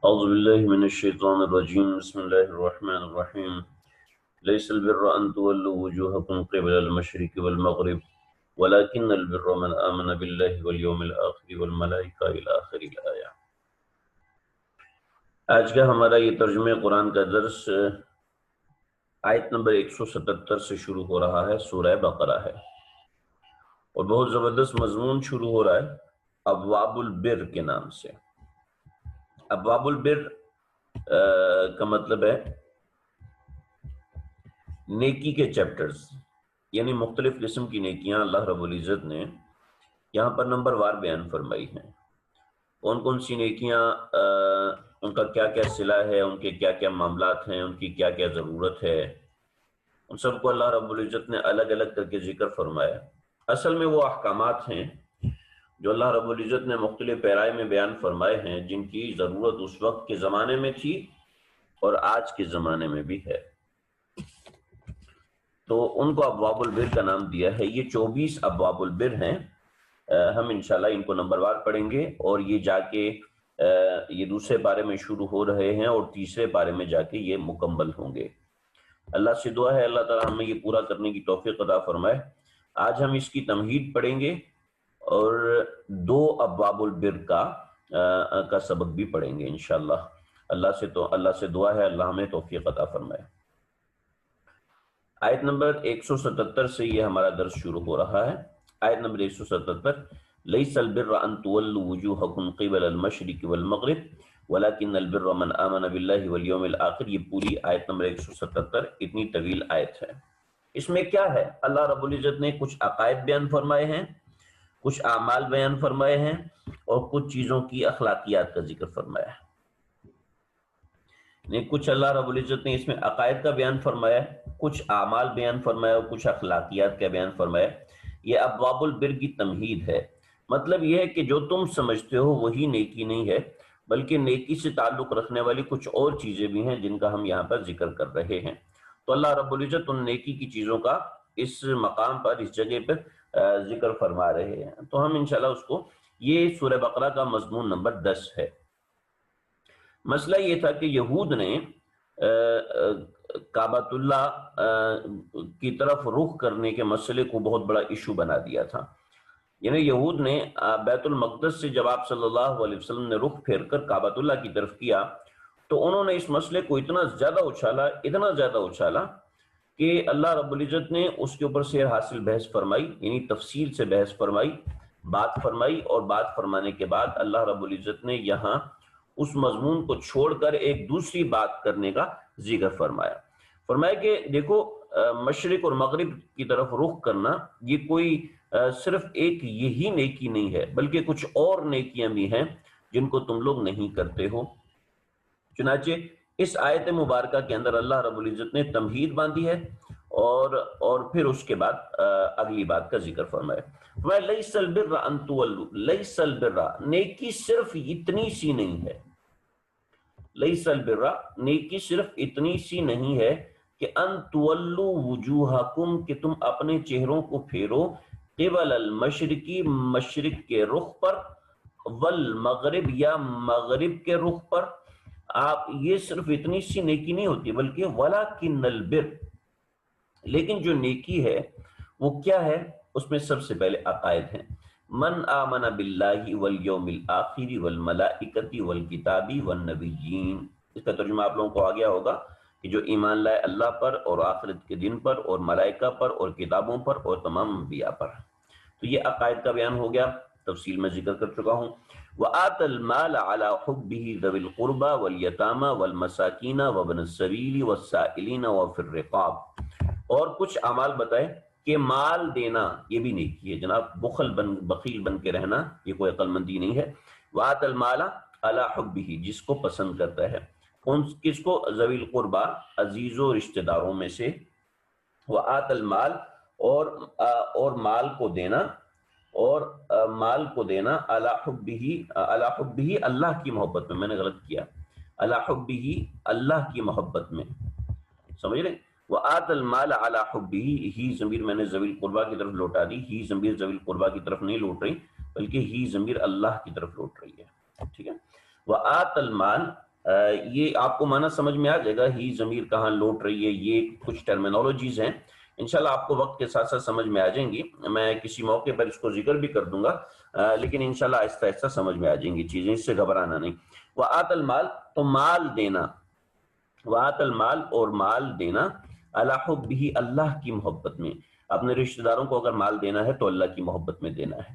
أعوذ بالله من الشيطان الرجيم بسم الله الرحمن الرحيم ليس البر أن تولوا وجوهكم قبل المشرق والمغرب ولكن البر من آمن بالله واليوم الآخر والملائكة إلى آخر الآية۔ آج کا ہمارا یہ ترجمہ قرآن کا درس آیت نمبر 177 سے شروع ہو رہا ہے، سورہ بقرہ ہے، اور بہت زبردست مضمون شروع ہو رہا ہے ابواب البر کے نام سے۔ ابواب البر کا مطلب ہے نیکی کے چیپٹرز، یعنی مختلف قسم کی نیکیاں اللہ رب العزت نے یہاں پر نمبر وار بیان فرمائی ہیں۔ کون کون سی نیکیاں، ان کا کیا کیا صلہ ہے، ان کے کیا کیا معاملات ہیں، ان کی کیا کیا ضرورت ہے، ان سب کو اللہ رب العزت نے الگ الگ کر کے ذکر فرمایا۔ اصل میں وہ احکامات ہیں جو اللہ رب العزت نے مختلف پیرائے میں بیان فرمائے ہیں، جن کی ضرورت اس وقت کے زمانے میں تھی اور آج کے زمانے میں بھی ہے، تو ان کو ابواب البر کا نام دیا ہے۔ یہ 24 ابواب البر ہیں، ہم انشاءاللہ ان کو نمبر وار پڑھیں گے، اور یہ جا کے یہ دوسرے پارے میں شروع ہو رہے ہیں اور تیسرے پارے میں جا کے یہ مکمل ہوں گے۔ اللہ سے دعا ہے اللہ تعالی ہمیں یہ پورا کرنے کی توفیق عطا فرمائے۔ آج ہم اس کی تمہید پڑھیں گے اور 2 ابواب البر کا سبق بھی پڑھیں گے انشاءاللہ۔ اللہ سے دعا ہے اللہ ہمیں توفیق عطا فرمائے۔ آیت نمبر 177 سے یہ ہمارا درس شروع ہو رہا ہے۔ آیت نمبر 177، لیس البر ان تولوا وجوہکم قبل المشرق والمغرب ولکن البر من آمن باللہ والیوم الآخر۔ یہ پوری آیت نمبر 177 اتنی طویل آیت ہے۔ اس میں کیا ہے؟ اللہ رب العزت نے کچھ عقائد بیان فرمائے ہیں، کچھ اعمال بیان فرمائے ہیں، اور کچھ چیزوں کی اخلاقیات کا ذکر فرمایا ہے۔ کچھ اللہ رب العزت نے اس میں عقائد کا بیان فرمایا، کچھ اعمال بیان فرمایا، اور کچھ اخلاقیات کا بیان فرمایا۔ یہ ابواب البر کی تمہید ہے۔ مطلب یہ ہے کہ جو تم سمجھتے ہو وہی نیکی نہیں ہے، بلکہ نیکی سے تعلق رکھنے والی کچھ اور چیزیں بھی ہیں جن کا ہم یہاں پر ذکر کر رہے ہیں۔ تو اللہ رب العزت ان نیکی کی چیزوں کا اس مقام پر، اس جگہ پر ذکر فرما رہے ہیں۔ تو ہم انشاءاللہ اس کو، یہ سورہ بقرہ کا مضمون نمبر 10 ہے۔ مسئلہ یہ تھا کہ یہود نے کعبۃ اللہ کی طرف رخ کرنے کے مسئلے کو بہت بڑا ایشو بنا دیا تھا۔ یعنی یہود نے بیت المقدس سے جب آپ صلی اللہ علیہ وسلم نے رخ پھیر کر کعبۃ اللہ کی طرف کیا تو انہوں نے اس مسئلے کو اتنا زیادہ اچھالا کہ اللہ رب العزت نے اس کے اوپر سے حاصل بحث فرمائی، یعنی تفصیل سے بحث فرمائی، بات فرمائی، اور بات فرمانے کے بعد اللہ رب العزت نے یہاں اس مضمون کو چھوڑ کر ایک دوسری بات کرنے کا ذکر فرمایا کہ دیکھو مشرق اور مغرب کی طرف رخ کرنا یہ کوئی صرف ایک یہی نیکی نہیں ہے، بلکہ کچھ اور نیکیاں بھی ہیں جن کو تم لوگ نہیں کرتے ہو۔ چنانچہ اس آیت مبارکہ کے اندر اللہ رب العزت نے تمہید باندھی ہے، اور پھر اس کے بعد اگلی بات کا ذکر فرمایا۔ لیس البر ان تولوا، لیس البر، نیکی صرف اتنی سی نہیں ہے۔ لیس البر، نیکی صرف اتنی سی نہیں ہے کہ ان تولوا وجوہکم، کہ تم اپنے چہروں کو پھیرو، قبل المشرقی، مشرق کے رخ پر، والمغرب، یا مغرب کے رخ پر۔ آپ یہ صرف اتنی سی نیکی نہیں ہوتی، بلکہ ولکن البر، لیکن جو نیکی ہے وہ کیا ہے؟ اس میں سب سے پہلے عقائد ہیں۔ من آمن باللہ والیوم الآخر والملائکۃ والکتاب والنبیین۔ اس کا ترجمہ آپ لوگوں کو آ گیا ہوگا کہ جو ایمان لائے اللہ پر اور آخرت کے دن پر اور ملائکہ پر اور کتابوں پر اور تمام انبیاء پر۔ تو یہ عقائد کا بیان ہو گیا، تفصیل میں ذکر کر چکا ہوں۔ وآت المال علی حبہ ذوی القربى والیتامى والمساکین وابن السبیل والسائلین وفی الرقاب۔ اور کچھ اعمال بتائے کہ مال دینا یہ بھی نیکی ہے جناب، بخیل بن کے رہنا یہ کوئی عقل مندی نہیں ہے۔ وآت المال علی حبہ، جس کو پسند کرتا ہے، کس کو؟ ذوی القربى، عزیز و رشتہ داروں میں سے۔ وآت المال، اور مال کو دینا، اور مال کو دینا علی حبہ، اللہ کی محبت میں، میں نے غلط کیا، علی حبہ، اللہ کی محبت میں، سمجھ رہے؟ وآت المال علی حبہ، ہی ضمیر میں نے ذوی القربى کی طرف لوٹا دی، ہی ضمیر ذوی القربى کی طرف نہیں لوٹ رہی، بلکہ ہی ضمیر اللہ کی طرف لوٹ رہی ہے، ٹھیک ہے۔ وآت المال، یہ آپ کو معنی سمجھ میں آ جائے گا، ہی ضمیر کہاں لوٹ رہی ہے، یہ کچھ ٹرمینالوجیز ہیں، انشاءاللہ آپ کو وقت کے ساتھ ساتھ سمجھ میں آ جائیں گی، میں کسی موقع پر اس کو ذکر بھی کر دوں گا، لیکن انشاءاللہ آہستہ آہستہ سمجھ میں آ جائیں گی چیزیں، اس سے گھبرانا نہیں۔ وآت المال، تو مال دینا، وآت المال اور مال دینا، علی حبہ، اللہ کی محبت میں، اپنے رشتہ داروں کو اگر مال دینا ہے تو اللہ کی محبت میں دینا ہے،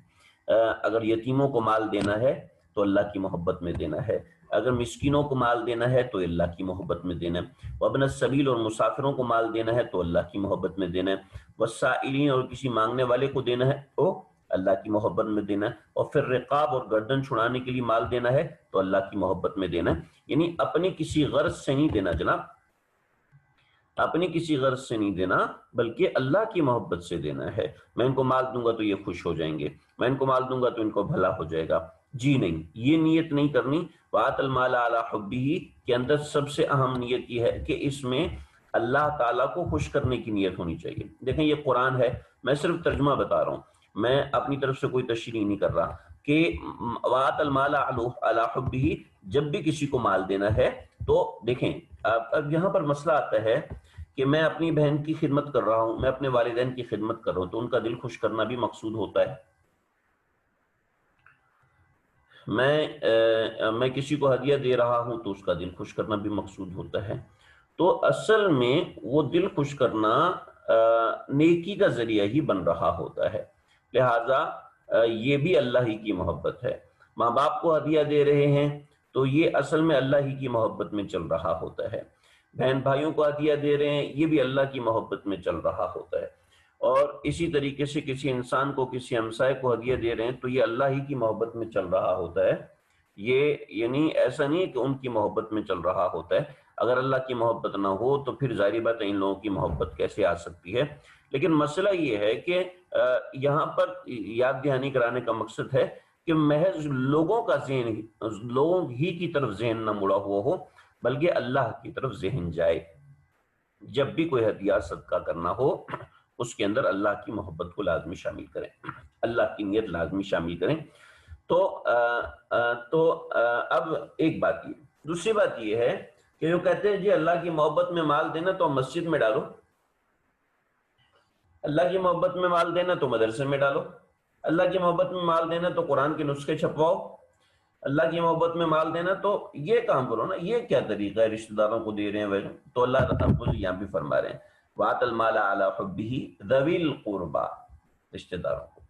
اگر یتیموں کو مال دینا ہے تو اللہ کی محبت میں دینا ہے، اگر مسکینوں کو مال دینا ہے تو اللہ کی محبت میں دینا ہے، وابن السبیل، اور مسافروں کو مال دینا ہے تو اللہ کی محبت میں دینا ہے، والسائلین، اور کسی مانگنے والے کو دینا ہے تو اللہ کی محبت میں دینا ہے، اور پھر رقاب، اور گردن چھڑانے کے لیے مال دینا ہے تو اللہ کی محبت میں دینا ہے، یعنی اپنی کسی غرض سے نہیں دینا جناب، اپنی کسی غرض سے نہیں دینا بلکہ اللہ کی محبت سے دینا ہے۔ میں ان کو مال دوں گا تو یہ خوش ہو جائیں گے، میں ان کو مال دوں گا تو ان کو بھلا ہو جائے گا، جی نہیں، یہ نیت نہیں کرنی۔ وآت المال علی حبہ کے اندر سب سے اہم نیت یہ ہے کہ اس میں اللہ تعالیٰ کو خوش کرنے کی نیت ہونی چاہیے۔ دیکھیں یہ قرآن ہے، میں صرف ترجمہ بتا رہا ہوں، میں اپنی طرف سے کوئی تشریح نہیں کر رہا، کہ وآت المال علی حبہ، جب بھی کسی کو مال دینا ہے تو دیکھیں اب یہاں پر مسئلہ آتا ہے کہ میں اپنی بہن کی خدمت کر رہا ہوں، میں اپنے والدین کی خدمت کر رہا ہوں، تو ان کا دل خوش کرنا بھی مقصود ہوتا ہے۔ میں کسی کو ہدیہ دے رہا ہوں تو اس کا دل خوش کرنا بھی مقصود ہوتا ہے، تو اصل میں وہ دل خوش کرنا نیکی کا ذریعہ ہی بن رہا ہوتا ہے، لہٰذا یہ بھی اللہ ہی کی محبت ہے۔ ماں باپ کو ہدیہ دے رہے ہیں تو یہ اصل میں اللہ ہی کی محبت میں چل رہا ہوتا ہے، بہن بھائیوں کو ہدیہ دے رہے ہیں، یہ بھی اللہ کی محبت میں چل رہا ہوتا ہے، اور اسی طریقے سے کسی انسان کو، کسی ہمسائے کو ہدیہ دے رہے ہیں تو یہ اللہ ہی کی محبت میں چل رہا ہوتا ہے، یہ یعنی ایسا نہیں کہ ان کی محبت میں چل رہا ہوتا ہے، اگر اللہ کی محبت نہ ہو تو پھر ظاہری بات ہے ان لوگوں کی محبت کیسے آ سکتی ہے۔ لیکن مسئلہ یہ ہے کہ یہاں پر یاد دہانی کرانے کا مقصد ہے کہ محض لوگوں کا ذہن، لوگوں ہی کی طرف ذہن نہ مڑا ہوا ہو بلکہ اللہ کی طرف ذہن جائے، جب بھی کوئی ہدیہ صدقہ کرنا ہو اس کے اندر اللہ کی محبت کو لازمی شامل کریں، اللہ کی نیت لازمی شامل کریں۔ تو اب ایک بات یہ، دوسری بات یہ ہے کہ جو کہتے ہیں جی اللہ کی محبت میں مال دینا تو مسجد میں ڈالو، اللہ کی محبت میں مال دینا تو مدرسے میں ڈالو، اللہ کی محبت میں مال دینا تو قرآن کے نسخے چھپواؤ، اللہ کی محبت میں مال دینا تو یہ کام کرو نا، یہ کیا طریقہ ہے رشتہ داروں کو دے رہے ہیں ویسے؟ تو اللہ تعالیٰ یہاں بھی فرما رہے ہیں وَآتَ الْمَالَ عَلَىٰ حُبِّهِ ذَوِي الْقُرْبَىٰ، رشتہ داروں کو،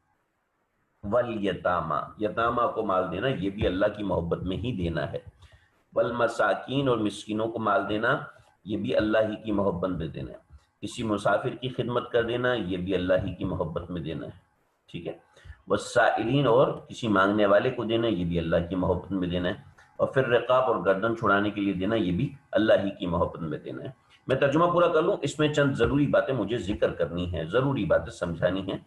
وَالْيَتَامَىٰ، یتامہ کو مال دینا یہ بھی اللہ کی محبت میں ہی دینا ہے، وَالْمَسَاكِينَ، اور مسکینوں کو مال دینا یہ بھی اللہ ہی کی محبت میں دینا ہے، کسی مسافر کی خدمت کر دینا یہ بھی اللہ ہی کی محبت میں دینا ہے، ٹھیک ہے، والسائلین، اور کسی مانگنے والے کو دینا یہ بھی اللہ کی محبت میں دینا ہے، اور پھر رقاب، اور گردن چھڑانے کے لیے دینا یہ بھی اللہ ہی کی محبت میں دینا ہے۔ میں ترجمہ پورا کر لوں، اس میں چند ضروری باتیں مجھے ذکر کرنی ہیں، ضروری باتیں سمجھانی ہیں۔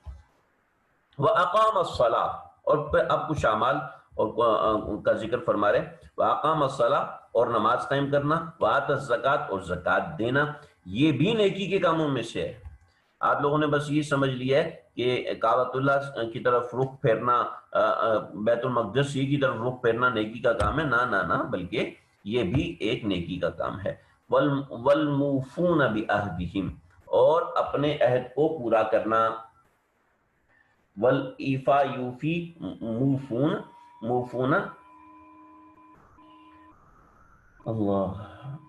وَأَقَامَ الصَّلَاةَ، اور پھر اب کچھ اعمال اور کا ذکر فرما رہے ہیں، وَأَقَامَ الصَّلَاةَ، اور نماز قائم کرنا، وَآتَ الزَّكَاةَ، اور زکوٰۃ دینا، یہ بھی نیکی کے کاموں میں سے ہے۔ آپ لوگوں نے بس یہ سمجھ لیا ہے کہ کعبۃ اللہ کی طرف رخ پھیرنا، بیت المقدس کی طرف رخ پھیرنا نیکی کا کام ہے، نہ بلکہ یہ بھی ایک نیکی کا کام ہے۔ والموفون بعہدہم، اور اپنے عہد کو پورا کرنا، والایفا یوفی، موفون اللہ،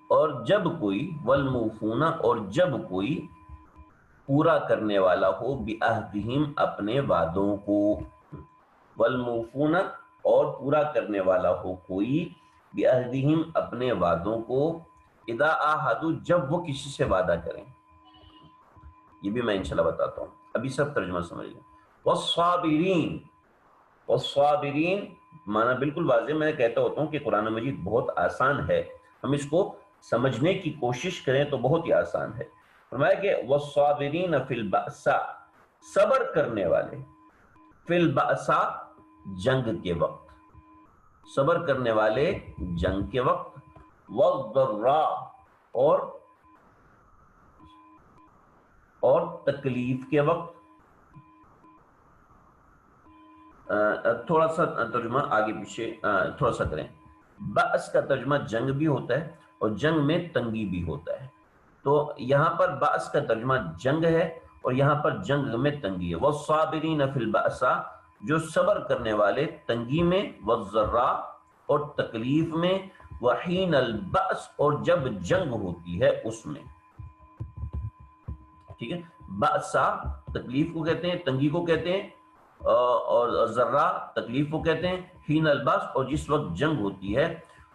اور جب کوئی، والموفون، اور جب کوئی پورا کرنے والا ہو، بعہدہم، اپنے وعدوں کو، والموفون، اور پورا کرنے والا ہو کوئی، بعہدہم، اپنے وعدوں کو، اذا عاہدوا، جب وہ کسی سے وعدہ کریں، یہ بھی میں انشاءاللہ بتاتا ہوں، ابھی سب ترجمہ سمجھ لیں۔ والصابرین، والصابرین معنی بالکل واضح، میں کہتا ہوتا ہوں کہ قرآن مجید بہت آسان ہے، ہم اس کو سمجھنے کی کوشش کریں تو بہت ہی آسان ہے۔ فرمایا کہ والصابرین فی البأساء، صبر کرنے والے، فی البأساء، جنگ کے وقت، صبر کرنے والے جنگ کے وقت، والضراء، اور تکلیف کے وقت۔ تھوڑا سا ترجمہ آگے پیچھے تھوڑا سا کریں، بأس کا ترجمہ جنگ بھی ہوتا ہے اور جنگ میں تنگی بھی ہوتا ہے، تو یہاں پر بأس کا ترجمہ جنگ ہے اور یہاں پر جنگ میں تنگی ہے۔ والصابرین فی البأساء، جو صبر کرنے والے تنگی میں، والضراء اور تکلیف میں، وحین البأس اور جب جنگ ہوتی ہے اس میں، ٹھیک ہے۔ بأسا تکلیف کو کہتے ہیں، تنگی کو کہتے ہیں، اور ذرہ تکلیف کو کہتے ہیں، حین الباس اور جس وقت جنگ ہوتی ہے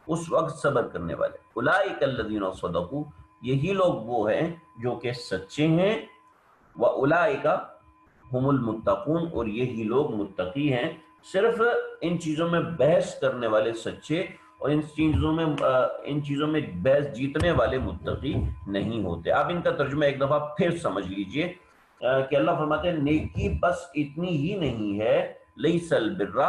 اس وقت صبر کرنے والے۔ اولئک الذین صدقوا، یہی لوگ وہ ہیں جو کہ سچے ہیں، واولئک ہم المتقون، اور یہی لوگ متقی ہیں۔ صرف ان چیزوں میں بحث کرنے والے سچے اور ان چیزوں میں بحث جیتنے والے متقی نہیں ہوتے۔ آپ ان کا ترجمہ ایک دفعہ پھر سمجھ لیجئے کہ اللہ فرماتے ہیں نیکی بس اتنی ہی نہیں ہے، لیس البر،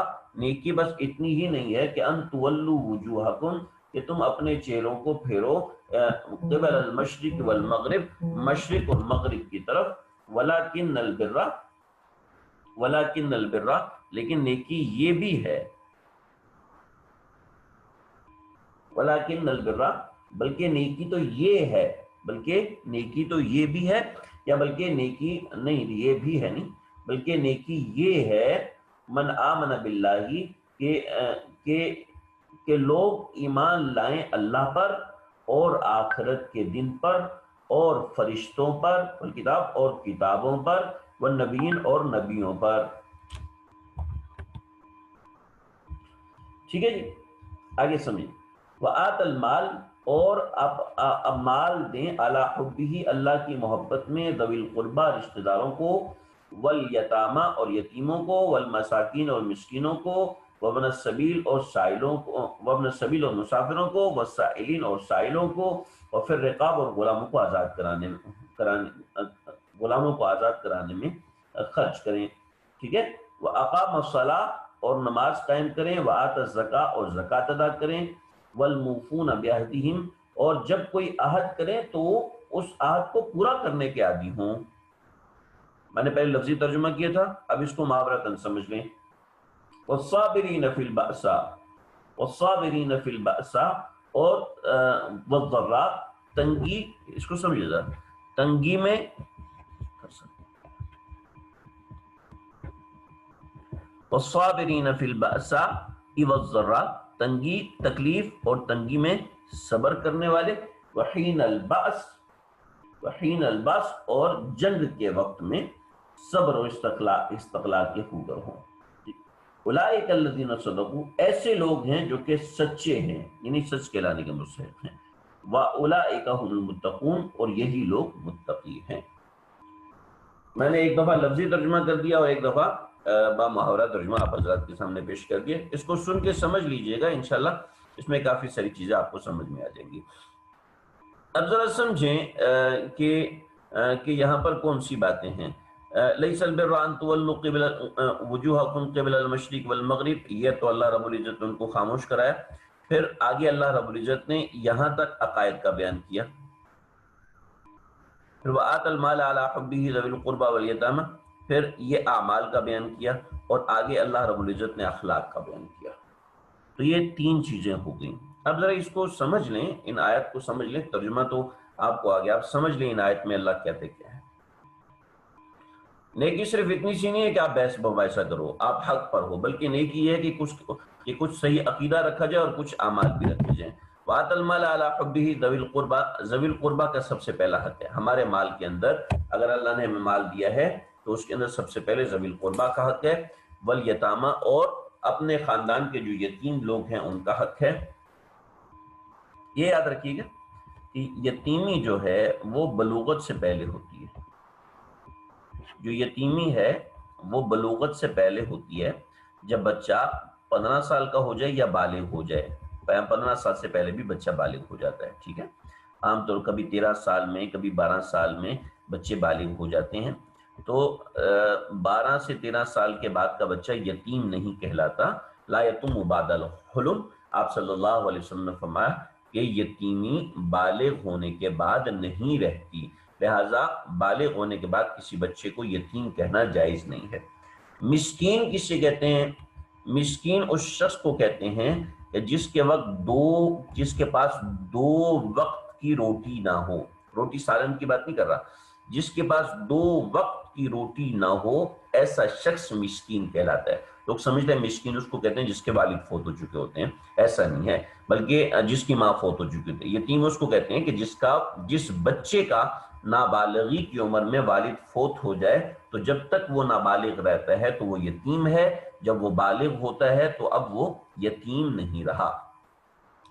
نیکی بس اتنی ہی نہیں ہے کہ ان تولوا وجوہکم، کہ تم اپنے چہروں کو پھیرو قبل المشرق والمغرب، مشرق اور مغرب کی طرف، ولکن البر، لیکن نیکی یہ بھی ہے، ولکن البر، بلکہ نیکی تو یہ ہے، بلکہ نیکی تو یہ بھی ہے، یا بلکہ نیکی نہیں، یہ بھی ہے نہیں، بلکہ نیکی یہ ہے، من آمن باللہ، کہ لوگ ایمان لائیں اللہ پر اور آخرت کے دن پر اور فرشتوں پر، کتاب اور کتابوں پر، والنبیین اور نبیوں پر، ٹھیک ہے جی۔ آگے سمجھیں، وآت المال، اور اب مال دیں، علی حبہ، اللہ کی محبت میں، ذوی القربہ، رشتہ داروں کو، والیتامى اور یتیموں کو، والمساکین اور مسکینوں کو، وابن السبیل اور سائلوں کو، وابن السبیل اور مسافروں کو، والسائلین اور سائلوں کو، اور پھر رقاب اور غلاموں کو آزاد کرانے میں خرچ کریں، ٹھیک ہے۔ وَأَقَامَ الصَّلَاةَ اور نماز قائم کریں، وَآتَ الزَّكَاةَ اور زکوٰۃ ادا کریں، وَالْمُوفُونَ بِعَهْدِهِمْ اور جب کوئی عہد کرے تو اس عہد کو پورا کرنے کے عادی ہوں۔ میں نے پہلے لفظی ترجمہ کیا تھا، اب اس کو محاورتاً سمجھ لیں۔ وَالصَّابِرِينَ فِي الْبَأْسَاءِ، وَالصَّابِرِينَ فِي الْبَأْسَاء اور وَالضَّرَّاء، تنگی، اس کو سمجھے ذرا، تنگی میں، والصابرین فی البأساء والضراء، تنگی، تکلیف اور تنگی میں صبر کرنے والے، وحین البأس، وحین البأس اور جنگ کے وقت میں صبر و استقلال کے خوگر ہوں۔ اولئک الذین صدقوا، ایسے لوگ ہیں جو کہ سچے ہیں، یعنی سچ کہلانے کے مستحق ہیں، واولئک هم المتقون اور یہی لوگ متقی ہیں۔ میں نے ایک دفعہ لفظی ترجمہ کر دیا اور ایک دفعہ با محاورہ ترجمہ آپ حضرات کے سامنے پیش کر دیا، اس کو سن کے سمجھ لیجئے گا، انشاءاللہ اس میں کافی ساری چیزیں آپ کو سمجھ میں آ جائیں گی۔ اب ذرا سمجھیں کہ یہاں پر کون سی باتیں ہیں۔ لیس البر ان تولوا قبل وجوہکم قبل المشرق والمغرب، یہ تو اللہ رب العزت نے ان کو خاموش کرایا، پھر آگے اللہ رب العزت نے یہاں تک عقائد کا بیان کیا، پھر وآت المال علی حبہ ذوی القربى والیتامى، پھر یہ اعمال کا بیان کیا، اور آگے اللہ رب العزت نے اخلاق کا بیان کیا۔ تو یہ تین چیزیں ہو گئیں۔ اب ذرا اس کو سمجھ لیں، ان آیت کو سمجھ لیں، ترجمہ تو آپ کو آگے، آپ سمجھ لیں ان آیت میں اللہ کہتے کیا ہے۔ نیکی صرف اتنی سی نہیں ہے کہ آپ بحث مباحثہ کرو، آپ حق پر ہو، بلکہ نیکی یہ ہے کہ کچھ صحیح عقیدہ رکھا جائے اور کچھ اعمال بھی رکھے جائیں۔ وآت المال علی حبہ ذوی القربى، ذوی القربہ کا سب سے پہلا حق ہے ہمارے مال کے اندر، اگر اللہ نے ہمیں مال دیا ہے تو اس کے اندر سب سے پہلے ذوی القربہ کا حق ہے، والیتامى اور اپنے خاندان کے جو یتیم لوگ ہیں ان کا حق ہے۔ یہ یاد رکھیے گا کہ یتیمی جو ہے وہ بلوغت سے پہلے ہوتی ہے، جو یتیمی ہے وہ بلوغت سے پہلے ہوتی ہے، جب بچہ 15 سال کا ہو جائے یا بالغ ہو جائے، 15 سال سے پہلے بھی بچہ بالغ ہو جاتا ہے، ٹھیک ہے۔ عام طور کبھی 13 سال میں، کبھی 12 سال میں بچے بالغ ہو جاتے ہیں، تو 12 سے 13 سال کے بعد کا بچہ یتیم نہیں کہلاتا، لا یتم بعد الحلم، آپ صلی اللہ علیہ وسلم نے فرمایا کہ یتیمی بالغ ہونے کے بعد نہیں رہتی، لہٰذا بالغ ہونے کے بعد کسی بچے کو یتیم کہنا جائز نہیں ہے۔ مسکین کسے کہتے ہیں؟ مسکین اس شخص کو کہتے ہیں کہ جس کے پاس دو وقت کی روٹی نہ ہو، روٹی سالن کی بات نہیں کر رہا، جس کے پاس دو وقت کی روٹی نہ ہو، ایسا شخص مسکین کہلاتا ہے۔ لوگ سمجھتے ہیں مسکین اس کو کہتے ہیں جس کے والد فوت ہو چکے ہوتے ہیں، ایسا نہیں ہے، بلکہ جس کی ماں فوت ہو چکی ہوتی ہے۔ یتیم اس کو کہتے ہیں کہ جس بچے کا نابالغی کی عمر میں والد فوت ہو جائے تو جب تک وہ نابالغ رہتا ہے تو وہ یتیم ہے، جب وہ بالغ ہوتا ہے تو اب وہ یتیم نہیں رہا۔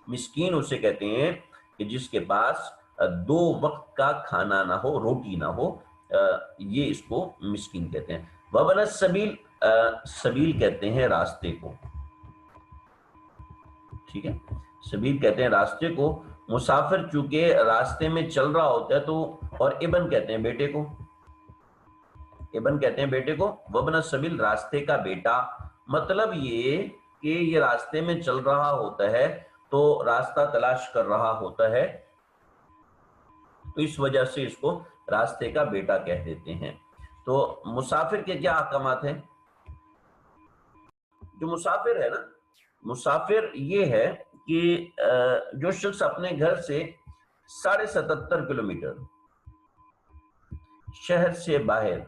مسکین اسے کہتے ہیں کہ جس کے پاس دو وقت کا کھانا نہ ہو، روٹی نہ ہو، یہ اس کو مسکین کہتے ہیں۔ وابن السبیل، سبیل کہتے ہیں راستے کو، ٹھیک ہے، سبیل کہتے ہیں راستے کو۔ مسافر چونکہ راستے میں چل رہا ہوتا ہے تو، اور ابن کہتے ہیں بیٹے کو، ابن کہتے ہیں بیٹے کو، وابن السبیل راستے کا بیٹا۔ مطلب یہ کہ یہ راستے میں چل رہا ہوتا ہے تو راستہ تلاش کر رہا ہوتا ہے، تو اس وجہ سے اس کو راستے کا بیٹا کہہ دیتے ہیں۔ تو مسافر کے کیا احکامات ہیں؟ جو مسافر ہے نا، مسافر یہ ہے کہ جو شخص اپنے گھر سے 77.5 کلومیٹر شہر سے باہر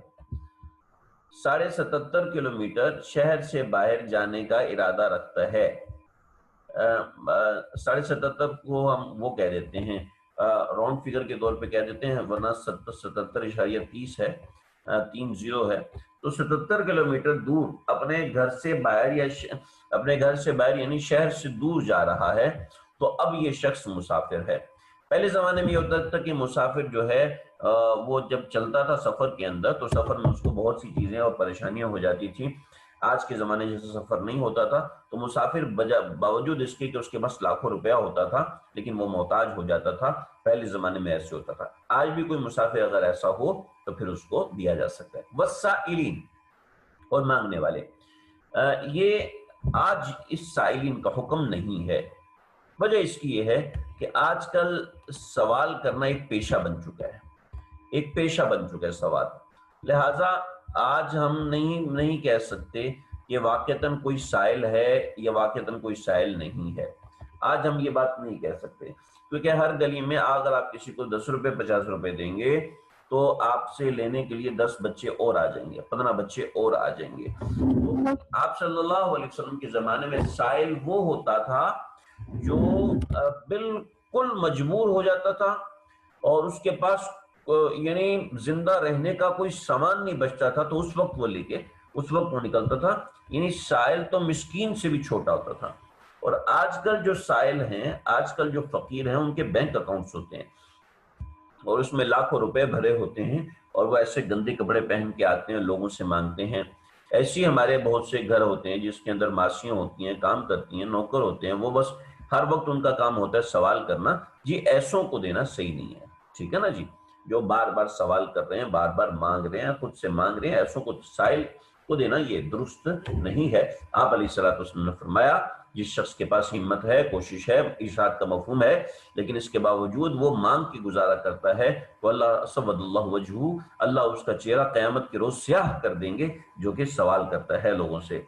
77.5 کلومیٹر شہر سے باہر جانے کا ارادہ رکھتا ہے، 77.5 کو ہم وہ کہہ دیتے ہیں، راؤنڈ فگر کے طور پہ کہہ دیتے ہیں، ورنہ 77.30 ہے، 30 ہے، تو 77 کلومیٹر دور اپنے گھر سے باہر، یا اپنے گھر سے باہر یعنی شہر سے دور جا رہا ہے، تو اب یہ شخص مسافر ہے۔ پہلے زمانے میں یہ ہوتا تھا کہ مسافر جو ہے وہ جب چلتا تھا سفر کے اندر تو سفر میں اس کو بہت سی چیزیں اور پریشانیاں ہو جاتی تھیں۔ آج کے زمانے جیسے سفر نہیں ہوتا تھا تو مسافر باوجود اس کے کہ اس کے پاس لاکھوں روپیہ ہوتا تھا لیکن وہ محتاج ہو جاتا تھا۔ پہلے زمانے میں ایسے ہوتا تھا، آج بھی کوئی مسافر اگر ایسا ہو تو پھر اس کو دیا جا سکتا ہے۔ والسائلین، اور مانگنے والے، یہ آج اس سائلین کا حکم نہیں ہے۔ وجہ اس کی یہ ہے کہ آج کل سوال کرنا ایک پیشہ بن چکا ہے، ایک پیشہ بن چکا ہے سوال، لہٰذا آج ہم نہیں کہہ سکتے کہ واقعتاً کوئی سائل ہے یا واقعتاً کوئی سائل نہیں ہے۔ آج ہم یہ بات نہیں کہہ سکتے کیونکہ ہر گلی میں اگر آپ کسی کو 10 روپے 50 روپے دیں گے تو آپ سے لینے کے لیے 10 بچے اور آ جائیں گے، 15 بچے اور آ جائیں گے۔ تو آپ صلی اللہ علیہ وسلم کے زمانے میں سائل وہ ہوتا تھا جو بالکل مجبور ہو جاتا تھا اور اس کے پاس یعنی زندہ رہنے کا کوئی سامان نہیں بچتا تھا، تو اس وقت وہ لے کے اس وقت وہ نکلتا تھا۔ یعنی سائل تو مسکین سے بھی چھوٹا ہوتا تھا۔ اور آج کل جو سائل ہیں، آج کل جو فقیر ہیں، ان کے بینک اکاؤنٹس ہوتے ہیں اور اس میں لاکھوں روپے بھرے ہوتے ہیں اور وہ ایسے گندے کپڑے پہن کے آتے ہیں، لوگوں سے مانگتے ہیں۔ ایسی ہمارے بہت سے گھر ہوتے ہیں جس کے اندر ماسیاں ہوتی ہیں، کام کرتی ہیں، نوکر ہوتے ہیں، وہ بس ہر وقت ان کا کام ہوتا ہے سوال کرنا۔ جی ایسوں کو دینا صحیح نہیں ہے، ٹھیک ہے نا جی، جو بار بار سوال کر رہے ہیں، بار بار مانگ رہے ہیں، خود سے مانگ رہے ہیں، ایسوں کو سائل کو دینا یہ درست نہیں ہے۔ آپ علیہ الصلوۃ والسلام نے فرمایا جس شخص کے پاس ہمت ہے، کوشش ہے، ارشاد کا مفہوم ہے، لیکن اس کے باوجود وہ مانگ کے گزارا کرتا ہے تو اللہ سود اللہ وجہہ، اللہ اس کا چہرہ قیامت کے روز سیاہ کر دیں گے جو کہ سوال کرتا ہے لوگوں سے۔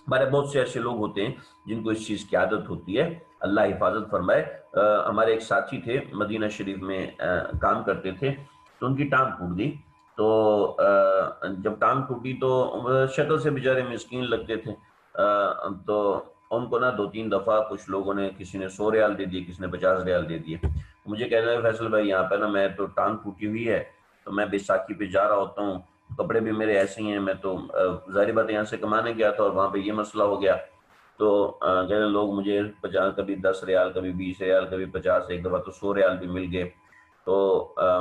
ہمارے بہت سے ایسے لوگ ہوتے ہیں جن کو اس چیز کی عادت ہوتی ہے، اللہ حفاظت فرمائے۔ ہمارے ایک ساتھی تھے، مدینہ شریف میں کام کرتے تھے، تو ان کی ٹانگ ٹوٹ گئی۔ تو جب ٹانگ ٹوٹی تو شکل سے بیچارے مسکین لگتے تھے، تو ان کو نا 2-3 دفعہ کچھ لوگوں نے، کسی نے 100 ریال دے دیے، کسی نے 50 ریال دے دیے۔ مجھے کہنا ہے فیصل بھائی یہاں پہ نا میں تو ٹانگ ٹوٹی ہوئی ہے، تو میں بیساکھی پہ جا رہا ہوتا ہوں، کپڑے بھی میرے ایسے ہی ہیں، میں تو ظاہر بات یہاں سے کمانے گیا تھا اور وہاں پہ یہ مسئلہ ہو گیا۔ تو کہنے لوگ مجھے 50، کبھی 10 ریال، کبھی 20 ریال، کبھی 50، ایک دفعہ تو 100 ریال بھی مل گئے، تو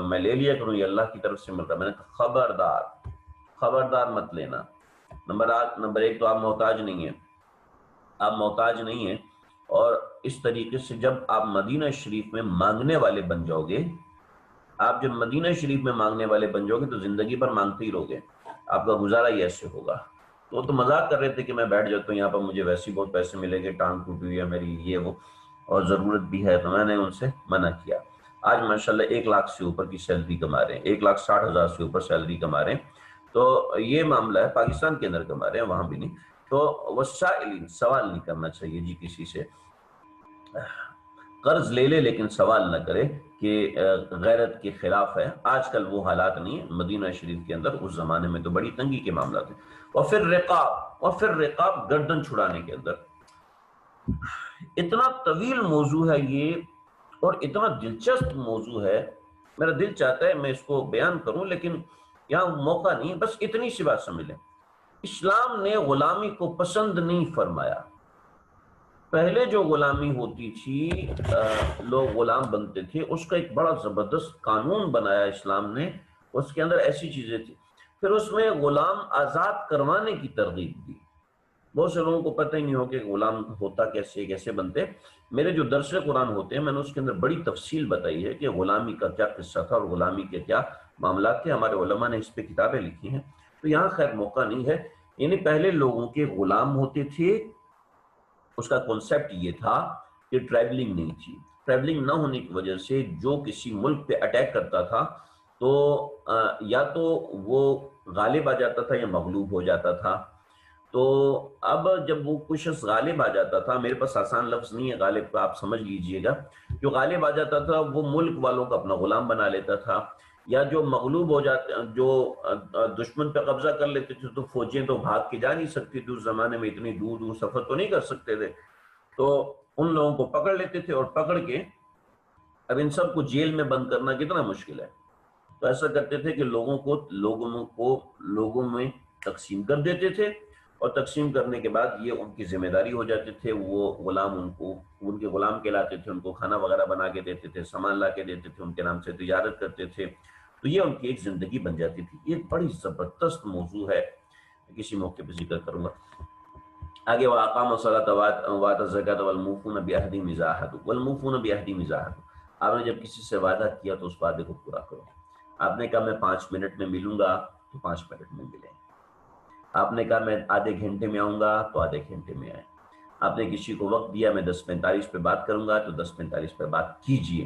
میں لے لیا کروں، یہ اللہ کی طرف سے مل رہا۔ میں نے کہا خبردار مت لینا۔ نمبر ایک تو آپ محتاج نہیں ہیں، آپ محتاج نہیں ہیں، اور اس طریقے سے جب آپ مدینہ شریف میں مانگنے والے بن جاؤ گے، آپ جب مدینہ شریف میں مانگنے والے بن جاؤ گے تو زندگی بھر مانگتے ہی رہو گے، آپ کا گزارا ہی ایسے ہوگا۔ تو وہ تو مذاق کر رہے تھے کہ میں بیٹھ جاتا ہوں یہاں پر، مجھے ویسے ہی بہت پیسے ملیں گے، ٹانگ ٹوٹی ہوئی ہے میری، یہ وہ، اور ضرورت بھی ہے، تو میں نے ان سے منع کیا۔ آج ماشاءاللہ 1 لاکھ سے اوپر کی سیلری کما رہے ہیں، 1,60,000 سے اوپر سیلری کما رہے ہیں۔ تو یہ معاملہ ہے، پاکستان کے اندر کما رہے ہیں، وہاں بھی نہیں۔ تو والسائلین، سوال نہیں کرنا چاہیے جی کسی سے، قرض لے لے لیکن سوال نہ کرے کہ غیرت کے خلاف ہے۔ آج کل وہ حالات نہیں ہیں مدینہ شریف کے اندر، اس زمانے میں تو بڑی تنگی کے معاملات ہیں۔ اور پھر رقاب گردن چھڑانے کے اندر اتنا طویل موضوع ہے یہ، اور اتنا دلچسپ موضوع ہے، میرا دل چاہتا ہے میں اس کو بیان کروں لیکن یہاں موقع نہیں، بس اتنی سی بات سمجھ لیں۔ اسلام نے غلامی کو پسند نہیں فرمایا۔ پہلے جو غلامی ہوتی تھی، لوگ غلام بنتے تھے، اس کا ایک بڑا زبردست قانون بنایا اسلام نے، اس کے اندر ایسی چیزیں تھی۔ پھر اس میں غلام آزاد کروانے کی ترغیب دی۔ بہت سے لوگوں کو پتہ ہی نہیں ہو کہ غلام ہوتا کیسے بنتے۔ میرے جو درس قرآن ہوتے ہیں میں نے اس کے اندر بڑی تفصیل بتائی ہے کہ غلامی کا کیا قصہ تھا اور غلامی کے کیا معاملات تھے، ہمارے علماء نے اس پہ کتابیں لکھی ہیں، تو یہاں خیر موقع نہیں ہے۔ یعنی پہلے لوگوں کے غلام ہوتے تھے، اس کا کنسیپٹ یہ تھا کہ ٹریولنگ نہیں تھی، ٹریولنگ نہ ہونے کی وجہ سے جو کسی ملک پہ اٹیک کرتا تھا تو یا تو وہ غالب آ جاتا تھا یا مغلوب ہو جاتا تھا۔ تو اب جب وہ کوئی شخص غالب آ جاتا تھا، میرے پاس آسان لفظ نہیں ہے غالب کا، آپ سمجھ لیجئے گا، جو غالب آ جاتا تھا وہ ملک والوں کو اپنا غلام بنا لیتا تھا، یا جو مغلوب ہو جاتے، جو دشمن پہ قبضہ کر لیتے تھے، تو فوجیں تو بھاگ کے جا نہیں سکتی تھی، اس زمانے میں اتنی دور دور سفر تو نہیں کر سکتے تھے، تو ان لوگوں کو پکڑ لیتے تھے، اور پکڑ کے اب ان سب کو جیل میں بند کرنا کتنا مشکل ہے، تو ایسا کرتے تھے کہ لوگوں میں تقسیم کر دیتے تھے، اور تقسیم کرنے کے بعد یہ ان کی ذمہ داری ہو جاتے تھے، وہ غلام ان کے غلام کہلاتے تھے، ان کو کھانا وغیرہ بنا کے دیتے تھے، سامان لا کے دیتے تھے، ان کے نام سے تجارت کرتے تھے، تو یہ ان کی ایک زندگی بن جاتی تھی۔ یہ بڑی زبردست موضوع ہے، کسی موقع پہ ذکر کروں گا آگے۔ وَأَقَامَ الصَّلَاةَ وَآتَى الزَّكَاةَ وَالْمُوفُونَ بِعَهْدِهِمْ إِذَا عَاهَدُوا وَالْمُوفُونَ بِعَهْدِهِمْ إِذَا عَاهَدُوا۔ آپ نے جب کسی سے وعدہ کیا تو اس وعدے کو پورا کرو۔ آپ نے کہا میں 5 منٹ میں ملوں گا تو 5 منٹ میں ملیں۔ آپ نے کہا میں آدھے گھنٹے میں آؤں گا تو آدھے گھنٹے میں آئیں۔ آپ نے کسی کو وقت دیا میں 10:45 پہ بات کروں گا تو 10:45 پہ بات کیجئے،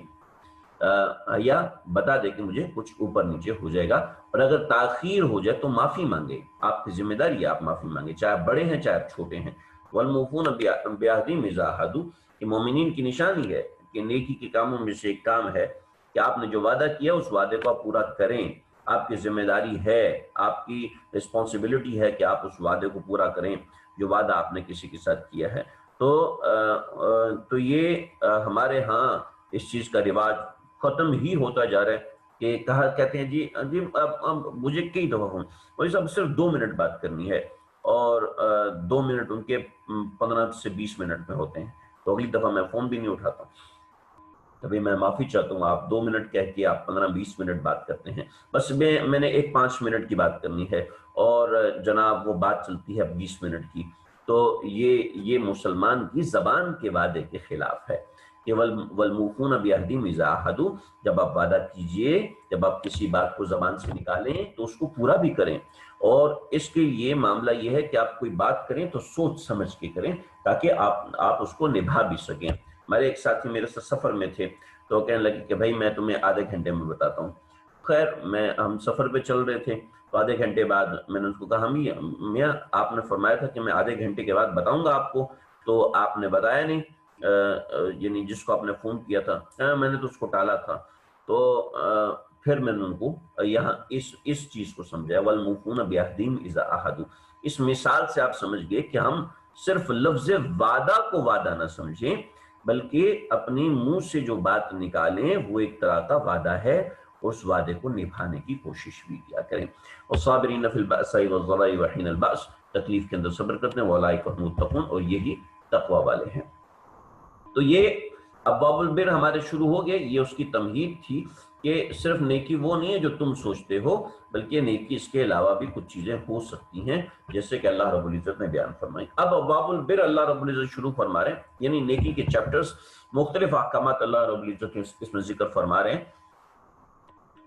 یا بتا دے کہ مجھے کچھ اوپر نیچے ہو جائے گا، اور اگر تاخیر ہو جائے تو معافی مانگے، آپ کی ذمہ داری ہے، آپ معافی مانگے، چاہے آپ بڑے ہیں چاہے آپ چھوٹے ہیں۔ وَالْمُوفُونَ بِعَهْدِهِمْ إِذَا عَاهَدُوا، یہ مومنین کی نشانی ہے کہ نیکی کے کاموں میں سے ایک کام ہے کہ آپ نے جو وعدہ کیا اس وعدے کو آپ پورا کریں، آپ کی ذمہ داری ہے، آپ کی رسپانسبلٹی ہے کہ آپ اس وعدے کو پورا کریں جو وعدہ آپ نے کسی کے ساتھ کیا ہے۔ تو یہ ہمارے ہاں اس چیز کا رواج ختم ہی ہوتا جا رہا ہے کہ کہتے ہیں جی اب مجھے کئی دفعہ ہوں وہی صاحب صرف 2 منٹ بات کرنی ہے، اور 2 منٹ ان کے 15 سے 20 منٹ میں ہوتے ہیں، تو اگلی دفعہ میں فون بھی نہیں اٹھاتا ہوں۔ ابھی میں معافی چاہتا ہوں، آپ 2 منٹ کہہ کے آپ 15-20 منٹ بات کرتے ہیں، بس میں نے ایک 5 منٹ کی بات کرنی ہے، اور جناب وہ بات چلتی ہے 20 منٹ کی، تو یہ مسلمان کی زبان کے وعدے کے خلاف ہے کہ وَالْمُوفُونَ بِعَهْدِهِمْ إِذَا عَاهَدُوا، جب آپ وعدہ کیجئے، جب آپ کسی بات کو زبان سے نکالیں تو اس کو پورا بھی کریں، اور اس کے یہ معاملہ یہ ہے کہ آپ کوئی بات کریں تو سوچ سمجھ کے کریں تاکہ آپ اس کو نبھا بھی سکیں۔ ہمارے ایک ساتھی میرے سے سفر میں تھے تو کہنے لگے کہ بھائی میں تمہیں آدھے گھنٹے میں بتاتا ہوں۔ خیر ہم سفر پہ چل رہے تھے تو آدھے گھنٹے بعد میں نے اس کو کہا میاں آپ نے فرمایا تھا کہ میں آدھے گھنٹے کے بعد بتاؤں گا آپ کو، تو آپ نے بتایا نہیں، یعنی جس کو آپ نے فون کیا تھا میں نے تو اس کو ٹالا تھا۔ تو پھر میں نے ان کو یہاں اس چیز کو سمجھایا وَالْمُوفُونَ بِعَهْدِهِمْ إِذَا عَاهَدُوا۔ اس مثال سے آپ سمجھ گئے کہ ہم صرف لفظ وعدہ کو وعدہ نہ سمجھیں، بلکہ اپنی منہ سے جو بات نکالیں وہ ایک طرح کا وعدہ ہے، اس وعدے کو نبھانے کی کوشش بھی کیا کریں۔ وَالصَّابِرِينَ فِي الْبَأْسَاءِ وَالضَّرَّاءِ وَحِينَ الْبَأْسِ، تکلیف کے اندر صبر کرتے ہیں، وَأُولَٰئِکَ هُمُ الْمُتَّقُونَ، اور یہی تقوی والے ہیں۔ تو یہ ابواب البر ہمارے شروع ہو گئے، یہ اس کی تمہید تھی کہ صرف نیکی وہ نہیں ہے جو تم سوچتے ہو، بلکہ نیکی اس کے علاوہ بھی کچھ چیزیں ہو سکتی ہیں جیسے کہ اللہ رب العزت نے بیان فرمائی۔ اب ابواب البر اللہ رب العزت شروع فرما رہے ہیں، یعنی نیکی کے چیپٹرز، مختلف احکامات اللہ رب العزت اس میں ذکر فرما رہے ہیں،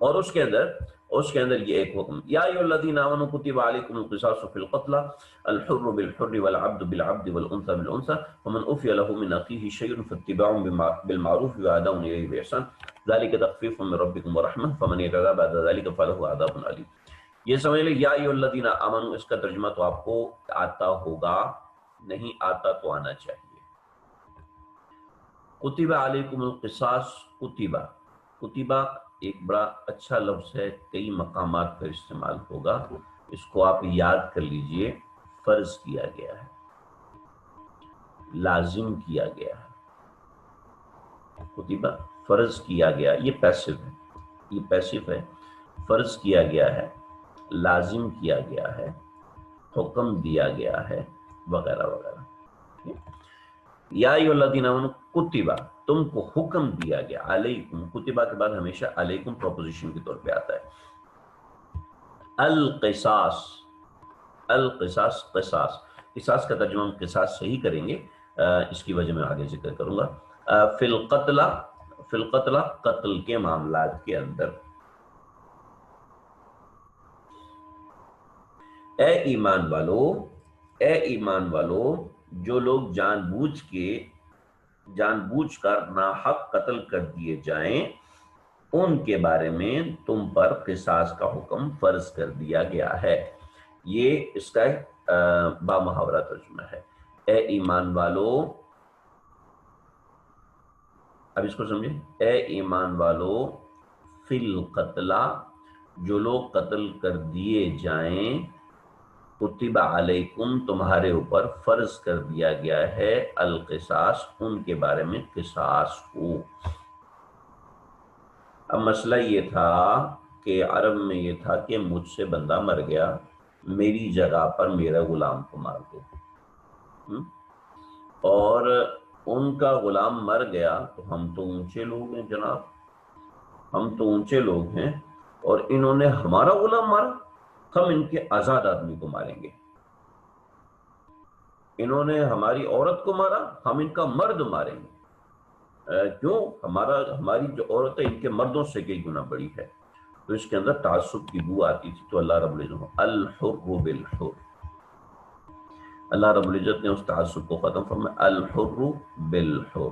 اور اس کے اندر یہ ایک حکم، یا ایھا الذین آمنوا کتب علیکم القصاص فی القتلى الحر بالحر والعبد بالعبد والانثى بالانثى فمن عفی له من اخیہ شیء فاتباع بالمعروف واداء الیہ باحسان ذلک تخفیف من ربکم ورحمہ فمن اعتدی بعد ذلک فلہ عذاب علیم۔ یہ سمجھ لیں یا ایھا الذین آمنوا، اس کا ترجمہ تو آپ کو آتا ہوگا، نہیں آتا تو آنا چاہیے۔ کتب علیکم القصاص، کتبہ، کتبہ ایک بڑا اچھا لفظ ہے، کئی مقامات پر استعمال ہوگا، اس کو آپ یاد کر لیجئے۔ فرض کیا گیا ہے، لازم کیا گیا ہے، کتبہ فرض کیا گیا، یہ پیسو ہے، یہ پیسو ہے، فرض کیا گیا ہے، لازم کیا گیا ہے، حکم دیا گیا ہے، وغیرہ وغیرہ۔ یا ایھا الذین آمنوا کتبہ، تم کو حکم دیا گیا، علیکم، کتبہ کے بعد ہمیشہ علیکم پروپوزیشن کے طور پہ آتا ہے۔ القصاص، القصاص، قصاص، قصاص کا ترجمہ ہم قصاص صحیح کریں گے، اس کی وجہ میں آگے ذکر کروں گا۔ فی القتل، فی القتل، قتل کے معاملات کے اندر۔ اے ایمان والو، اے ایمان والو، جو لوگ جان بوجھ کر ناحق قتل کر دیے جائیں، ان کے بارے میں تم پر قصاص کا حکم فرض کر دیا گیا ہے۔ یہ اس کا بامحاورہ ترجمہ ہے، اے ایمان والو، اب اس کو سمجھیں، اے ایمان والو، فی القتل، جو لوگ قتل کر دیے جائیں، کتب علیکم، تمہارے اوپر فرض کر دیا گیا ہے، القصاص، ان کے بارے میں قصاص ہو۔ اب مسئلہ یہ تھا کہ عرب میں یہ تھا کہ مجھ سے بندہ مر گیا، میری جگہ پر میرا غلام کو مار دو، اور ان کا غلام مر گیا تو ہم تو اونچے لوگ ہیں جناب، ہم تو اونچے لوگ ہیں، اور انہوں نے ہمارا غلام مارا، ہم ان کے آزاد آدمی کو ماریں گے۔ انہوں نے ہماری عورت کو مارا، ہم ان کا مرد ماریں گے۔ کیوں؟ ہماری جو عورت ہے ان کے مردوں سے کئی گنا بڑی ہے۔ تو اس کے اندر تعصب کی بو آتی تھی، تو اللہ رب العزت الحر بالحر، اللہ رب العزت نے اس تعصب کو ختم فرمایا، الحر بالحر،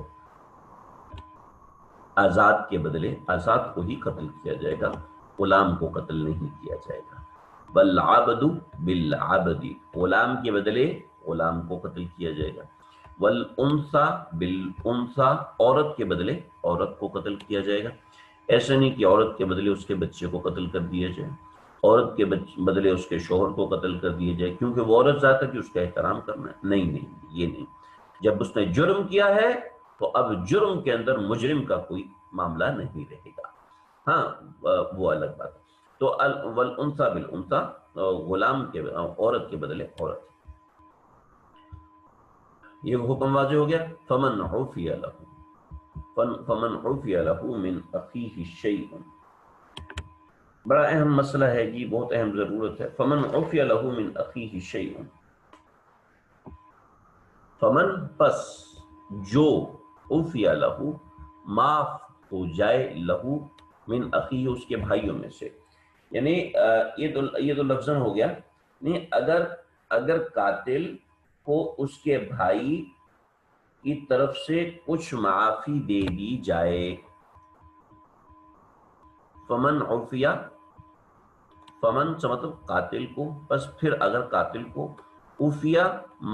آزاد کے بدلے آزاد کو ہی قتل کیا جائے گا، غلام کو قتل نہیں کیا جائے گا۔ والعبد بالعبد، غلام کے بدلے غلام کو قتل کیا جائے گا۔ والانثى بالانثى، عورت کے بدلے عورت کو قتل کیا جائے گا۔ ایسا نہیں کہ عورت کے بدلے اس کے بچے کو قتل کر دیا جائے، عورت کے بدلے اس کے شوہر کو قتل کر دیا جائے کیونکہ وہ عورت ذات ہے کہ اس کا احترام کرنا ہے، نہیں نہیں، یہ نہیں۔ جب اس نے جرم کیا ہے تو اب جرم کے اندر مجرم کا کوئی معاملہ نہیں رہے گا، ہاں وہ الگ بات ہے۔ تو والانثى بالانثى، غلام کے عورت کے بدلے عورت، یہ حکم واضح ہو گیا۔ فمن عفی له من اخیہ شیء، بڑا اہم مسئلہ ہے جی، بہت اہم ضرورت ہے۔ فمن عفی له من اخیہ شیء، فمن، پس، جو، عفی له، معاف ہو جائے، لہو، من اخیہ، اس کے بھائیوں میں سے، یعنی یہ تو لفظاً ہو گیا، نہیں، اگر قاتل کو اس کے بھائی کی طرف سے کچھ معافی دے دی جائے، فمن عفیہ، فمن سے مطلب قاتل کو، بس پھر اگر قاتل کو عفیہ،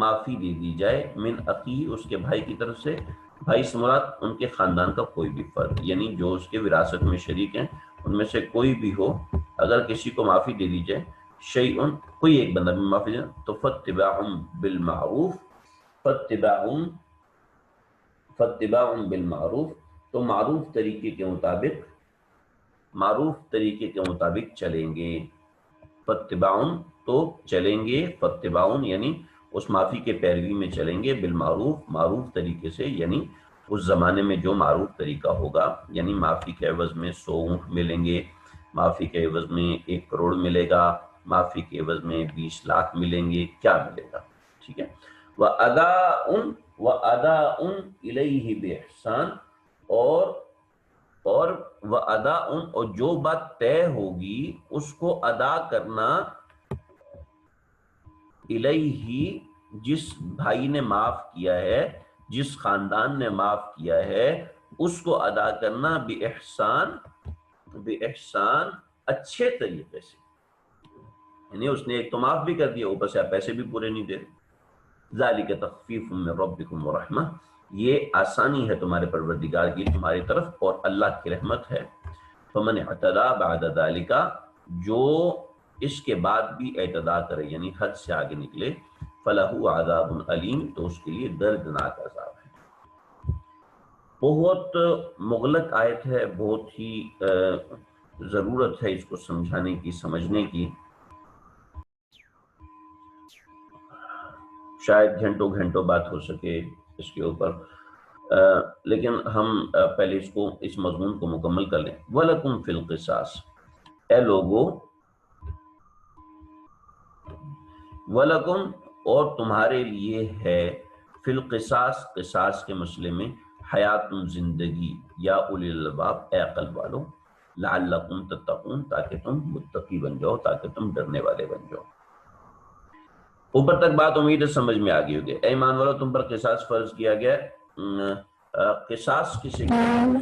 معافی دے دی جائے، من اخی، اس کے بھائی کی طرف سے، بھائی سے مراد ان کے خاندان کا کوئی بھی فرد، یعنی جو اس کے وراثت میں شریک ہیں ان میں سے کوئی بھی ہو، اگر کسی کو معافی دے دی جائے، شیئن، کوئی ایک بندہ بھی معافی دے تو فاتباع بالمعروف، فاتباع بالمعروف، تو معروف طریقے کے مطابق چلیں گے، فاتباع، تو چلیں گے، فاتباع یعنی اس معافی کے پیروی میں چلیں گے، بالمعروف، معروف طریقے سے، یعنی اس زمانے میں جو معروف طریقہ ہوگا، یعنی معافی کے عوض میں 100 اونٹ ملیں گے، معافی کے عوض میں 1 کروڑ ملے گا، معافی کے عوض میں 20 لاکھ ملیں گے، کیا ملے گا، ٹھیک ہے۔ وَأَدَاءٌ إِلَيْهِ بِإِحْسَانٍ، اور وَأَدَاءٌ، اور جو بات طے ہوگی اس کو ادا کرنا، الیہ، جس بھائی نے معاف کیا ہے، جس خاندان نے معاف کیا ہے، اس کو ادا کرنا، بِإِحْسَان، اچھے طریقے سے، یعنی اس نے ایک تو معاف بھی کر دیا، اوپر سے آپ پیسے بھی پورے نہیں دے رہے۔ ذالک تخفیف من ربکم ورحمہ، یہ آسانی ہے تمہارے پروردگار کی تمہاری طرف اور اللہ کی رحمت ہے۔ فمن اعتدی بعد ذالک، جو اس کے بعد بھی اعتدا کرے یعنی حد سے آگے نکلے، فلہ عذاب علیم، تو اس کے لیے دردناک عذاب ہے۔ بہت مغلق آیت ہے، بہت ہی ضرورت ہے اس کو سمجھانے کی، سمجھنے کی۔ شاید گھنٹوں گھنٹوں بات ہو سکے اس کے اوپر، لیکن ہم پہلے اس مضمون کو مکمل کر لیں۔ وَلَكُمْ فِي الْقِصَاصِ، اے لوگو، وَلَكُمْ، اور تمہارے لیے ہے، فی القصاص، قصاص کے مسئلے میں، حیات زندگی، یا اولی الالباب، اے عقل والو، لعلکم تتقون، تاکہ تم متقی بن جاؤ، تاکہ تم ڈرنے والے بن جاؤ۔ اوپر تک بات امید ہے سمجھ میں آ گئی ہوگی۔ اے ایمان والو، تم پر قصاص فرض کیا گیا۔ قصاص کسے کہتے ہیں؟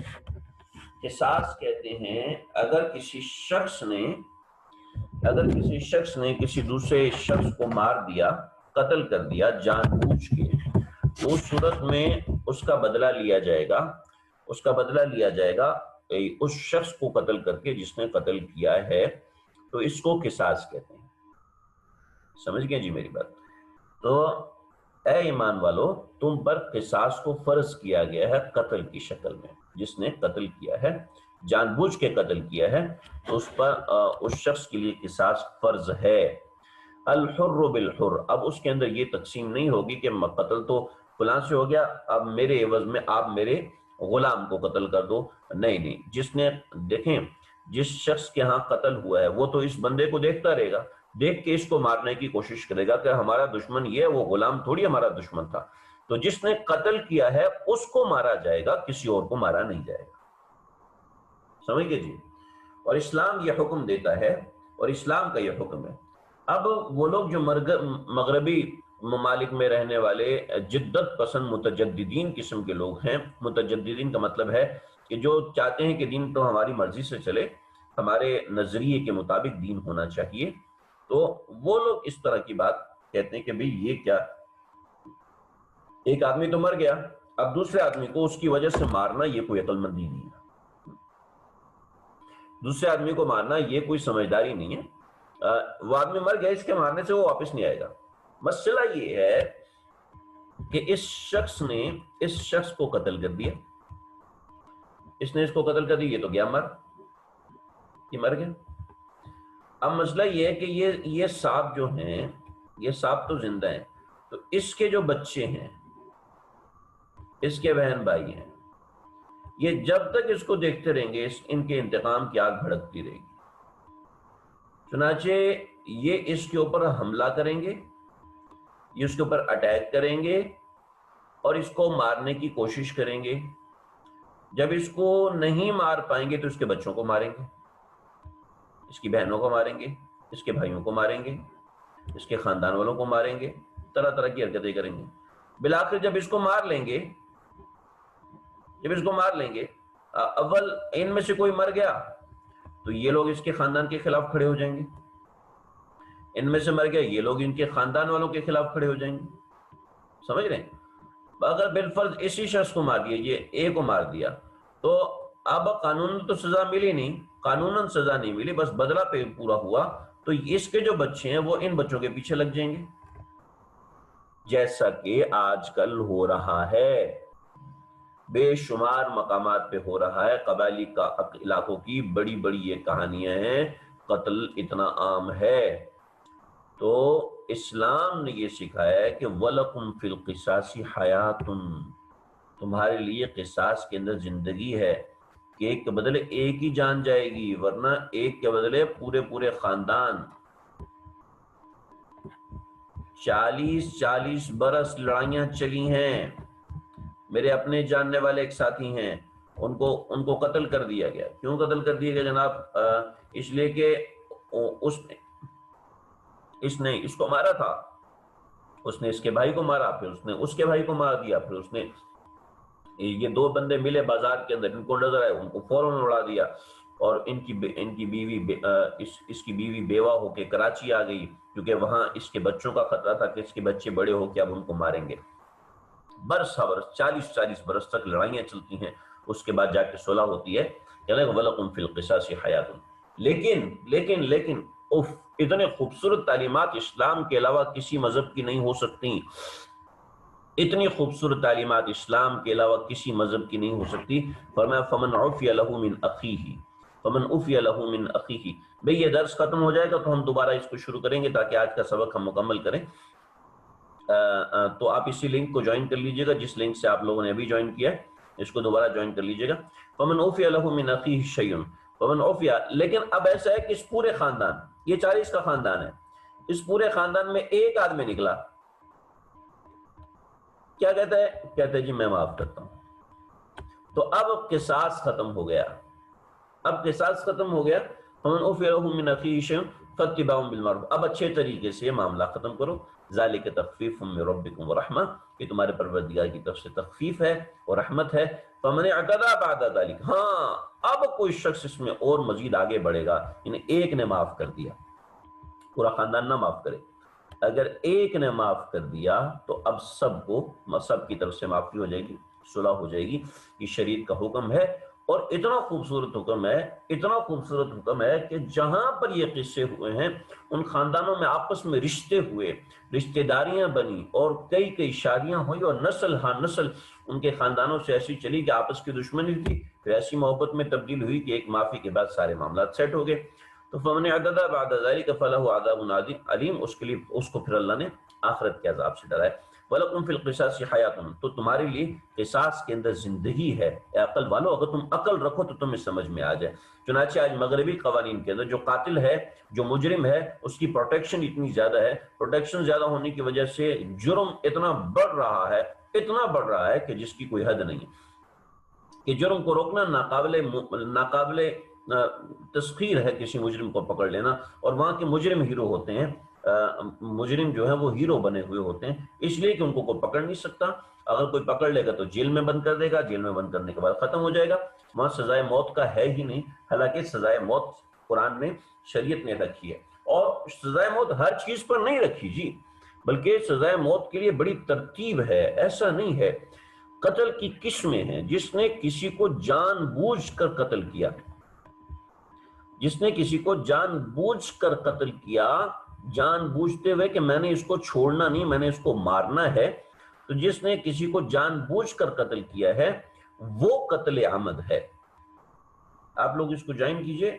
قصاص کہتے ہیں اگر کسی شخص نے کسی دوسرے شخص کو مار دیا، قتل کر دیا جان بوجھ کے، تو اس صورت میں اس کا بدلہ لیا جائے گا، اس شخص کو قتل کر کے جس نے قتل کیا ہے، تو اس کو قصاص کہتے ہیں۔ سمجھ گئے جی میری بات؟ تو اے ایمان والو، تم پر قصاص کو فرض کیا گیا ہے قتل کی شکل میں، جس نے قتل کیا ہے، جان بوجھ کے قتل کیا ہے، تو اس پر اس شخص کے لیے قصاص فرض ہے۔ الحر بالحر، اب اس کے اندر یہ تقسیم نہیں ہوگی کہ قتل تو فلاں سے ہو گیا، اب میرے عوض میں آپ میرے غلام کو قتل کر دو، نہیں، جس نے، دیکھیں، جس شخص کے ہاں قتل ہوا ہے وہ تو اس بندے کو دیکھتا رہے گا، دیکھ کے اس کو مارنے کی کوشش کرے گا کہ ہمارا دشمن یہ ہے، وہ غلام تھوڑی ہمارا دشمن تھا۔ تو جس نے قتل کیا ہے اس کو مارا جائے گا، کسی اور کو مارا نہیں جائے گا۔ سمجھ گئے جی؟ اور اسلام یہ حکم دیتا ہے، اور اسلام کا یہ حکم ہے۔ اب وہ لوگ جو مغربی ممالک میں رہنے والے جدت پسند متجددین قسم کے لوگ ہیں، متجددین کا مطلب ہے کہ جو چاہتے ہیں کہ دین تو ہماری مرضی سے چلے، ہمارے نظریے کے مطابق دین ہونا چاہیے، تو وہ لوگ اس طرح کی بات کہتے ہیں کہ بھئی یہ کیا، ایک آدمی تو مر گیا، اب دوسرے آدمی کو اس کی وجہ سے مارنا یہ کوئی عقل مندی نہیں ہے، دوسرے آدمی کو مارنا یہ کوئی سمجھداری نہیں ہے۔ وہ آدمی مر گیا، اس کے مارنے سے وہ واپس نہیں آئے گا۔ مسئلہ یہ ہے کہ اس شخص کو قتل کر دیا، اس نے اس کو قتل کر دیا، یہ تو گیا یہ مر گیا۔ اب مسئلہ یہ ہے کہ یہ سانپ جو ہیں، یہ سانپ تو زندہ ہیں، تو اس کے جو بچے ہیں، اس کے بہن بھائی ہیں، یہ جب تک اس کو دیکھتے رہیں گے ان کے انتقام کی آگ بھڑکتی رہے گی۔ چنانچہ یہ اس کے اوپر حملہ کریں گے، یہ اس کے اوپر اٹیک کریں گے اور اس کو مارنے کی کوشش کریں گے۔ جب اس کو نہیں مار پائیں گے تو اس کے بچوں کو ماریں گے، اس کی بہنوں کو ماریں گے، اس کے بھائیوں کو ماریں گے، اس کے خاندان والوں کو ماریں گے، طرح طرح کی حرکتیں کریں گے۔ بالآخر جب اس کو مار لیں گے، اول ان میں سے کوئی مر گیا تو یہ لوگ اس کے خاندان کے خلاف کھڑے ہو جائیں گے، ان میں سے مر گیا یہ لوگ ان کے خاندان والوں کے خلاف کھڑے ہو جائیں گے۔ سمجھ رہے ہیں؟ اگر بالفرض اسی شخص کو مار دیا، یہ اے کو مار دیا، تو اب قانون تو سزا ملی نہیں، قانوناً سزا نہیں ملی، بس بدلہ پہ پورا ہوا، تو اس کے جو بچے ہیں وہ ان بچوں کے پیچھے لگ جائیں گے، جیسا کہ آج کل ہو رہا ہے، بے شمار مقامات پہ ہو رہا ہے، قبائلی علاقوں کی بڑی بڑی یہ کہانیاں ہیں، قتل اتنا عام ہے۔ تو اسلام نے یہ سکھایا ہے کہ وَلَكُمْ فِي الْقِصَاصِ حَيَاتٌ، تمہارے لیے قصاص کے اندر زندگی ہے، کہ ایک کے بدلے ایک ہی جان جائے گی، ورنہ ایک کے بدلے پورے خاندان 40 برس لڑائیاں چلی ہیں۔ میرے اپنے جاننے والے ایک ساتھی ہیں، ان کو قتل کر دیا گیا۔ کیوں قتل کر دیا گیا جناب؟ اس لیے کہ اس نے اس کو مارا تھا، اس نے اس کے بھائی کو مارا، پھر اس نے اس کے بھائی کو مار دیا، پھر اس نے، یہ دو بندے ملے بازار کے اندر، ان کو نظر آئے، ان کو فوراً اڑا دیا، اور ان کی بیوی اس کی بیوی بیوہ ہو کے کراچی آ گئی، کیونکہ وہاں اس کے بچوں کا خطرہ تھا کہ اس کے بچے بڑے ہو کے اب ان کو ماریں گے۔ برس 40 برس تک لڑائیاں چلتی ہیں، اس کے بعد جا کے صلح ہوتی ہے، کہنے کہ وَلَكُمْ فِي الْقِصَاصِ حَيَاةٌ۔ لیکن اتنے خوبصورت تعلیمات اسلام کے علاوہ کسی مذہب کی نہیں ہو سکتی، اتنی خوبصورت تعلیمات اسلام کے علاوہ کسی مذہب کی نہیں ہو سکتی۔ فرمایا فَمَنْ عُفِيَ لَهُ مِنْ أَخِيهِ۔ بھئی یہ درس ختم ہو جائے گا تو ہم دوبارہ اس کو شروع کریں گے تاکہ آج کا سبق ہم مکمل کریں۔ تو آپ اسی لنک کو جوائن کر لیجئے گا جس لنک سے آپ لوگوں نے ابھی جوائن کیا ہے، اس کو دوبارہ جوائن کر لیجئے گا۔ فَمَنْ عُفِيَ لَهُ مِنْ أَخِيهِ شَيْءٌ فَمَنْ عُفِيَ، لیکن اب ایسا ہے کہ اس پورے خاندان، یہ 40 کا خاندان ہے، اس پورے خاندان میں ایک آدمی نکلا، کیا کہتا ہے؟ کہتا ہے جی میں معاف کرتا ہوں۔ تو اب قصاص ختم ہو گیا، اب قصاص ختم ہو گیا۔ فَمَنْ عُفِيَ لَهُ مِنْ أَخِيهِ شَيْءٌ فَاتِّبَاعٌ بِالْمَعْرُوفِ، اب اچھے طریقے سے یہ معاملہ ختم کرو۔ ذَلِكَ تَخْفِيفٌ مِّن رَبِّكُمْ وَرَحْمَةٌ، یہ تمہارے پروردگار کی طرف سے تخفیف ہے اور رحمت ہے۔ فَمَنِ اعْتَدَىٰ بَعْدَ ذَلِكَ، ہاں اب کوئی شخص اس میں اور مزید آگے بڑھے گا، یعنی ایک نے معاف کر دیا، پورا خاندان نہ معاف کرے، اگر ایک نے معاف کر دیا تو اب سب کی طرف سے معافی ہو جائے گی، صلح ہو جائے گی۔ یہ شریعت کا حکم ہے، اور اتنا خوبصورت حکم ہے، اتنا خوبصورت حکم ہے کہ جہاں پر یہ قصے ہوئے ہیں ان خاندانوں میں آپس میں رشتے ہوئے، رشتہ داریاں بنی، اور کئی شادیاں ہوئی، اور نسل ہاں نسل ان کے خاندانوں سے ایسی چلی کہ آپس کی دشمنی تھی پھر ایسی محبت میں تبدیل ہوئی کہ ایک معافی کے بعد سارے معاملات سیٹ ہو گئے۔ تو فَمَنِ اعْتَدَىٰ بَعْدَ ذَلِكَ فَلَهُ عَذَابٌ عَلِيمٌ، اس کے لیے اس کو پھر اللہ نے آخرت کے عذاب سے ڈرائے۔ وَلَكُمْ فِي الْقِصَاصِ حَيَاةٌ، تو تمہارے لیے قصاص کے اندر زندگی ہے۔ اے عقل والو، اگر تم عقل رکھو تو تمہیں سمجھ میں آ جائے۔ چنانچہ آج مغربی قوانین کے اندر جو قاتل ہے، جو مجرم ہے، اس کی پروٹیکشن اتنی زیادہ ہے، پروٹیکشن زیادہ ہونے کی وجہ سے جرم اتنا بڑھ رہا ہے، اتنا بڑھ رہا ہے کہ جس کی کوئی حد نہیں، کہ جرم کو روکنا ناقابل تسخیر ہے کسی مجرم کو پکڑ لینا، اور وہاں کے مجرم ہیرو ہوتے ہیں، مجرم جو ہے وہ ہیرو بنے ہوئے ہوتے ہیں، اس لیے کہ ان کو کوئی پکڑ نہیں سکتا۔ اگر کوئی پکڑ لے گا تو جیل میں بند کر دے گا، جیل میں بند کرنے کے بعد ختم ہو جائے گا، وہاں سزائے موت کا ہے ہی نہیں، حالانکہ سزائے موت قرآن نے، شریعت نے رکھی ہے، اور سزائے موت ہر چیز پر نہیں رکھی جی، بلکہ سزائے موت کے لیے بڑی ترتیب ہے، ایسا نہیں ہے۔ قتل کی قسمیں ہیں، جس نے کسی کو جان بوجھ کر قتل کیا، جس نے کسی کو جان بوجھ کر قتل کیا، جان بوجھتے ہوئے کہ میں نے اس کو چھوڑنا نہیں، میں نے اس کو مارنا ہے، تو جس نے کسی کو جان بوجھ کر قتل کیا ہے وہ قتل عمد ہے۔ آپ لوگ اس کو جوائن کیجئے،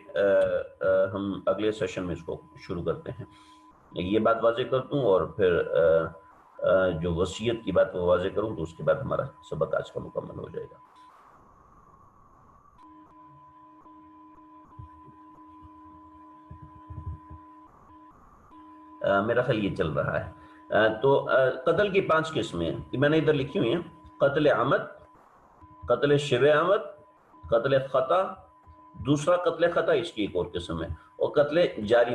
ہم اگلے سیشن میں اس کو شروع کرتے ہیں۔ یہ بات واضح کر دوں اور پھر جو وصیت کی بات وہ واضح کروں، تو اس کے بعد ہمارا سبق آج کا مکمل ہو جائے گا۔ میرا خیال یہ چل رہا ہے۔ تو قتل کی 5 قسمیں ہیں، میں نے ادھر لکھی ہوئی ہیں: قتل عمد، قتل شبہ عمد، قتل خطا، دوسرا قتل خطا اس کی ایک اور قسم ہے، اور قتل جاری۔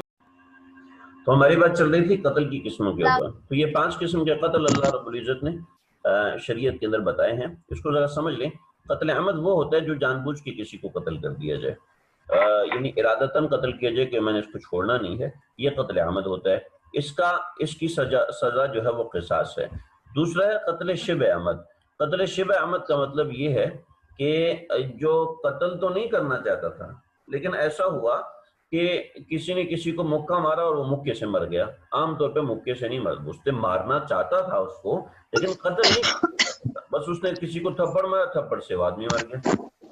تو ہماری بات چل رہی تھی قتل کی قسموں کے اوپر۔ تو یہ 5 قسم کے قتل اللہ رب العزت نے شریعت کے اندر بتائے ہیں، اس کو ذرا سمجھ لیں۔ قتل عمد وہ ہوتا ہے جو جان بوجھ کے کسی کو قتل کر دیا جائے، یعنی ارادتاً قتل کیا جائے کہ میں نے اس کو چھوڑنا نہیں ہے، یہ قتل عمد ہوتا ہے۔ اس کی سزا جو ہے وہ قصاص ہے۔ دوسرا ہے قتل شبہ عمد۔ قتل شبہ عمد کا مطلب یہ ہے کہ جو قتل تو نہیں کرنا چاہتا تھا، لیکن ایسا ہوا کہ کسی نے کسی کو مکہ مارا اور وہ مکے سے مر گیا۔ عام طور پہ مکے سے نہیں مرد، اس نے مارنا چاہتا تھا اس کو، لیکن قتل نہیں، بس اس نے کسی کو تھپڑ مارا، تھپڑ سے وہ آدمی مر گیا۔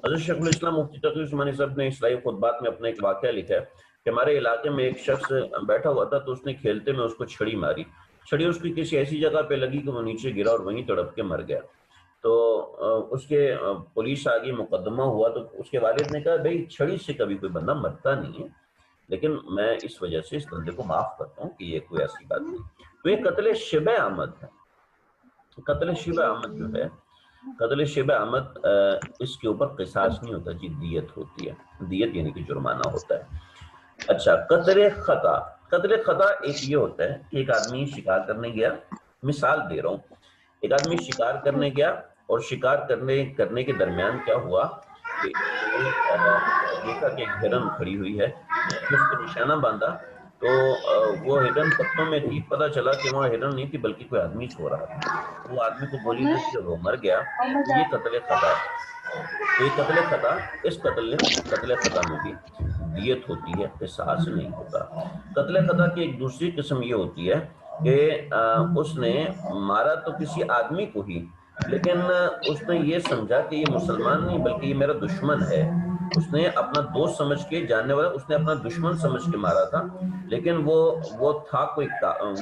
حضرت شیخ الاسلام مفتی تقی عثمانی صاحب نے اصلاحی خطبات میں اپنا ایک واقعہ لکھا ہے کہ ہمارے علاقے میں ایک شخص بیٹھا ہوا تھا، تو اس نے کھیلتے میں اس کو چھڑی ماری، چھڑی اس کی کسی ایسی جگہ پہ لگی کہ وہ نیچے گرا اور وہیں تڑپ کے مر گیا۔ تو اس کے پولیس آ گئی، مقدمہ ہوا، تو اس کے والد نے کہا بھئی چھڑی سے کبھی کوئی بندہ مرتا نہیں ہے، لیکن میں اس وجہ سے اس بندے کو معاف کرتا ہوں کہ یہ کوئی ایسی بات نہیں۔ تو یہ قتل شبہ عمد ہے۔ قتل شبہ عمد جو ہے، قتل شبہ عمد اس کے اوپر قصاص نہیں ہوتا جی، دیت ہوتی ہے، دیت یعنی کہ جرمانہ ہوتا ہے۔ اچھا، قتل خطا۔ قتل خطا ایک یہ ہوتا ہے کہ ایک آدمی شکار کرنے گیا، مثال دے رہا ہوں، ایک آدمی شکار کرنے گیا اور شکار کرنے کے درمیان کیا ہوا دیکھا کہ ایک ہرن کھڑی ہوئی ہے، اس نے اس کو نشانہ باندھا تو وہ ہرن پتوں میں تھی، پتہ چلا کہ وہاں ہرن نہیں تھی بلکہ کوئی آدمی سو رہا تھا، وہ آدمی کو گولی لگ گئی اور وہ مر گیا، تو یہ قتل خطا ہے۔ تو یہ قتل خطا، اس قتل خطا میں بھی دیت ہوتی ہے، قصاص نہیں ہوتا۔ قتل خطا کی ایک دوسری قسم یہ ہوتی ہے کہ اس نے مارا تو کسی آدمی کو ہی، لیکن اس نے یہ سمجھا کہ یہ مسلمان نہیں بلکہ یہ میرا دشمن ہے، اس نے اپنا دوست سمجھ کے، جاننے والا اس نے اپنا دشمن سمجھ کے مارا تھا، لیکن وہ تھا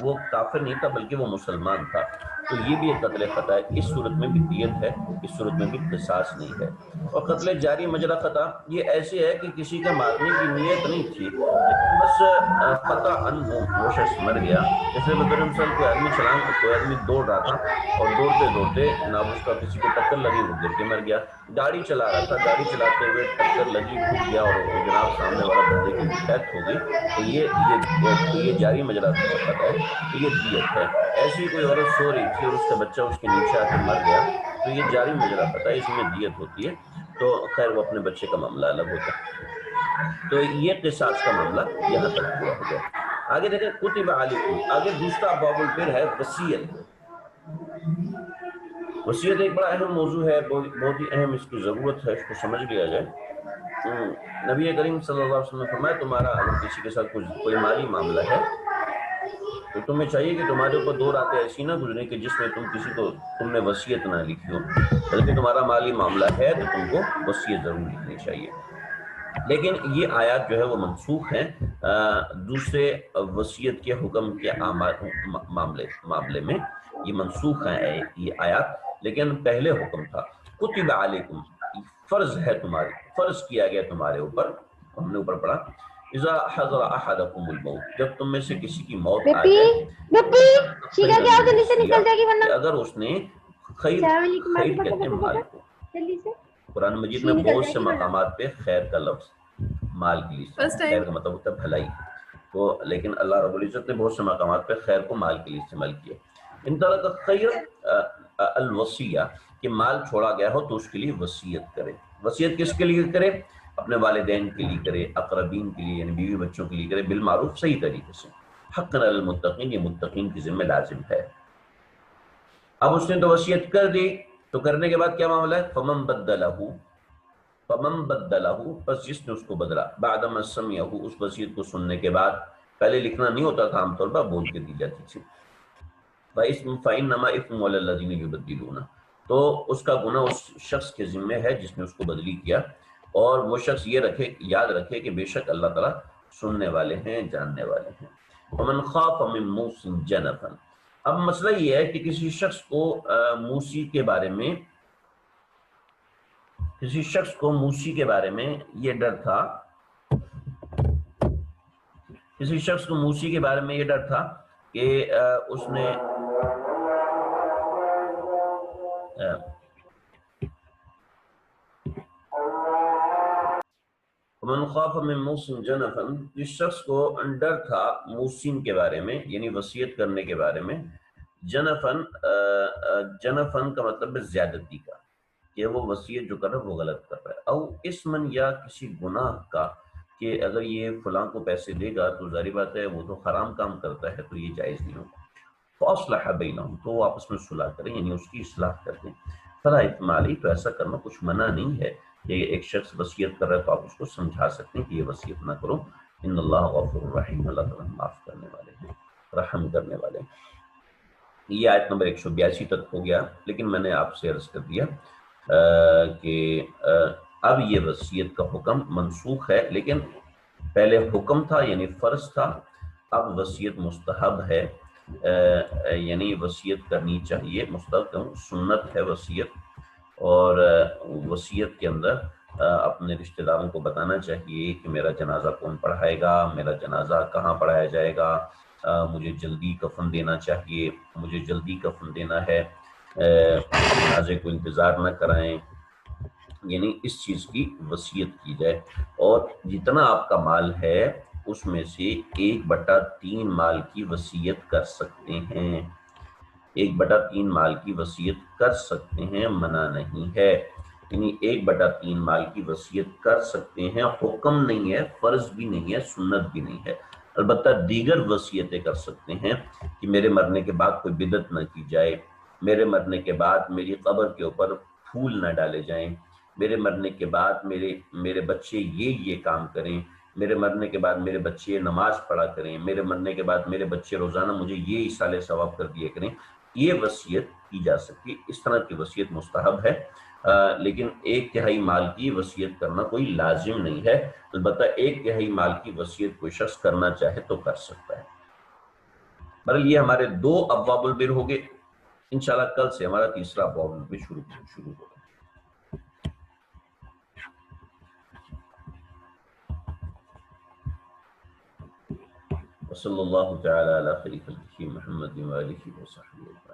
وہ کافر نہیں تھا بلکہ وہ مسلمان تھا، تو یہ بھی ایک قتل خطا ہے، اس صورت میں بھی دیت ہے، اس صورت میں بھی قصاص نہیں ہے۔ اور قتل جاری مجرا خطا یہ ایسے ہے کہ کسی کا مارنے کی نیت نہیں تھی، لیکن بس قطعاً وہ شخص مر گیا۔ جیسے بطور مثال کوئی آدمی دوڑ رہا تھا اور دوڑتے دوڑتے جناب اس کا کسی کو ٹکر لگی، وہ گر کے مر گیا۔ گاڑی چلا رہا تھا، گاڑی چلاتے ہوئے ٹکر لگی، ٹوٹ گیا اور جناب سامنے والا بندے کی ڈیتھ ہو گئی، تو یہ جاری مجرا خطا ہے، تو یہ دیت ہے۔ ایسی کوئی عورت سو رہی تھی اور اس کا بچہ اس کے نیچے آ کے مر گیا، تو یہ جاری مجرا خطا ہے، اس میں دیت ہوتی ہے، تو خیر وہ اپنے بچے کا معاملہ الگ ہوتا ہے۔ تو یہ قصاص کا معاملہ یہاں تک پورا ہو گیا۔ آگے دیکھیں کتب علیکم، آگے دوسرا باب البر ہے وصیت۔ وصیت ایک بڑا اہم موضوع ہے، بہت ہی اہم، اس کی ضرورت ہے، اس کو سمجھ لیا جائے۔ نبی کریم صلی اللہ علیہ وسلم نے فرمایا تمہارا اگر کسی کے ساتھ کوئی مالی معاملہ ہے تو تمہیں چاہیے کہ تمہارے اوپر 2 راتیں ایسی نہ گزریں کہ جس میں تم نے وصیت نہ لکھی ہو، بلکہ تمہارا مالی معاملہ ہے تو تم کو وصیت ضرور لکھنی چاہیے۔ لیکن یہ آیات جو ہے وہ منسوخ ہیں دوسرے وصیت کے حکم کے معاملے میں، یہ منسوخ ہیں یہ آیات، لیکن پہلے حکم تھا کتب علیکم، فرض ہے تمہارے، فرض کیا گیا تمہارے اوپر، ہم نے اوپر پڑھا اذا حضر احدکم الموت، جب تم میں سے کسی کی موت آ جائے، کہ اگر اس نے خیر کہتے ہیں مال کو، قرآن مجید میں بہت سے مقامات پہ خیر کا لفظ مال کے لیے، خیر کا مطلب ہوتا ہے بھلائی، تو لیکن اللہ رب العزت نے بہت سے مقامات پہ خیر کو مال کے لیے استعمال کیا۔ ان طرح کا خیر الوصیہ، کہ مال چھوڑا گیا ہو تو اس کے لیے وصیت کرے۔ وصیت کس کے لیے کرے؟ اپنے والدین کے لیے کرے، اقربین کے لیے یعنی بیوی بچوں کے لیے کرے، بالمعروف صحیح طریقے سے۔ حقا علی المتقین، یہ متقین کی ذمہ لازم ہے۔ اب اس نے تو وصیت کر دی، تو کرنے کے بعد کیا معاملہ ہے؟ فمن بدلہ، بس جس نے اس کو بدلا، بعدما سمعہ، اس وصیت کو سننے کے بعد، پہلے لکھنا نہیں ہوتا تھا، عام طور پر بول کے دی جاتی تھی، فإنما إثم على الذين يبدلون، تو اس کا گناہ اس شخص کے ذمہ ہے جس نے اس کو بدلی کیا، اور وہ شخص یہ یاد رکھے کہ بے شک اللہ تعالیٰ سننے والے ہیں، جاننے والے ہیں۔ ومن خاف من موص جنفا، اب مسئلہ یہ ہے کہ کسی شخص کو موسی کے بارے میں یہ ڈر تھا، کہ اس نے من خاف من موصن جنفا، اس شخص کو ڈر تھا موصین کے بارے میں، یعنی وصیت کرنے کے بارے میں، جنفن کا مطلب ہے زیادتی کا، کہ وہ وصیت جو کر رہا ہے وہ غلط کر رہا ہے، او اسمن، یا کسی گناہ کا، کہ اگر یہ فلاں کو پیسے دے گا تو ظاہر بات ہے وہ تو حرام کام کرتا ہے، تو یہ جائز نہیں ہوگا۔ فاصلح بینہم، تو وہ آپس میں صلح کریں، یعنی اس کی اصلاح کر دیں۔ فلا اثم علیہ، تو ایسا کرنا کچھ منع نہیں ہے، کہ ایک شخص وصیت کر رہا ہے تو آپ اس کو سمجھا سکتے ہیں کہ یہ وصیت نہ کرو، ان اللہ غفور رحیم، اللہ تعالیٰ معاف کرنے والے ہیں، رحم کرنے والے ہیں۔ یہ آیت نمبر 182 تک ہو گیا، لیکن میں نے آپ سے عرض کر دیا کہ اب یہ وصیت کا حکم منسوخ ہے، لیکن پہلے حکم تھا یعنی فرض تھا، اب وصیت مستحب ہے، یعنی وصیت کرنی چاہیے، مستحب سنت ہے وصیت، اور وصیت کے اندر اپنے رشتہ داروں کو بتانا چاہیے کہ میرا جنازہ کون پڑھائے گا، میرا جنازہ کہاں پڑھایا جائے گا، مجھے جلدی کفن دینا چاہیے، مجھے جلدی کفن دینا ہے، جنازے کو انتظار نہ کرائیں، یعنی اس چیز کی وصیت کی جائے۔ اور جتنا آپ کا مال ہے اس میں سے 1/3 مال کی وصیت کر سکتے ہیں، 1/3 مال کی وصیت کر سکتے ہیں، منع نہیں ہے۔ یعنی 1/3 مال کی وصیت کر سکتے ہیں، حکم نہیں ہے، فرض بھی نہیں ہے، سنت بھی نہیں ہے۔ البتہ دیگر وصیتیں کر سکتے ہیں کہ میرے مرنے کے بعد کوئی بدعت نہ کی جائے، میرے مرنے کے بعد میری قبر کے اوپر پھول نہ ڈالے جائیں، میرے مرنے کے بعد میرے بچے یہ کام کریں، میرے مرنے کے بعد میرے بچے نماز پڑھا کریں، میرے مرنے کے بعد میرے بچے روزانہ مجھے یہ ایصال ثواب کر دیا کریں۔ یہ وصیت کی جا سکتی، اس طرح کی وصیت مستحب ہے، لیکن 1/3 مال کی وصیت کرنا کوئی لازم نہیں ہے۔ البتہ 1/3 مال کی وصیت کوئی شخص کرنا چاہے تو کر سکتا ہے۔ بہرحال یہ ہمارے 2 ابواب البر ہو گئے، انشاءاللہ کل سے ہمارا تیسرا ابواب البر شروع ہوگا۔ وصلی اللہ تعالی علی خیر خلقہ محمد و آلہ وصحبہ۔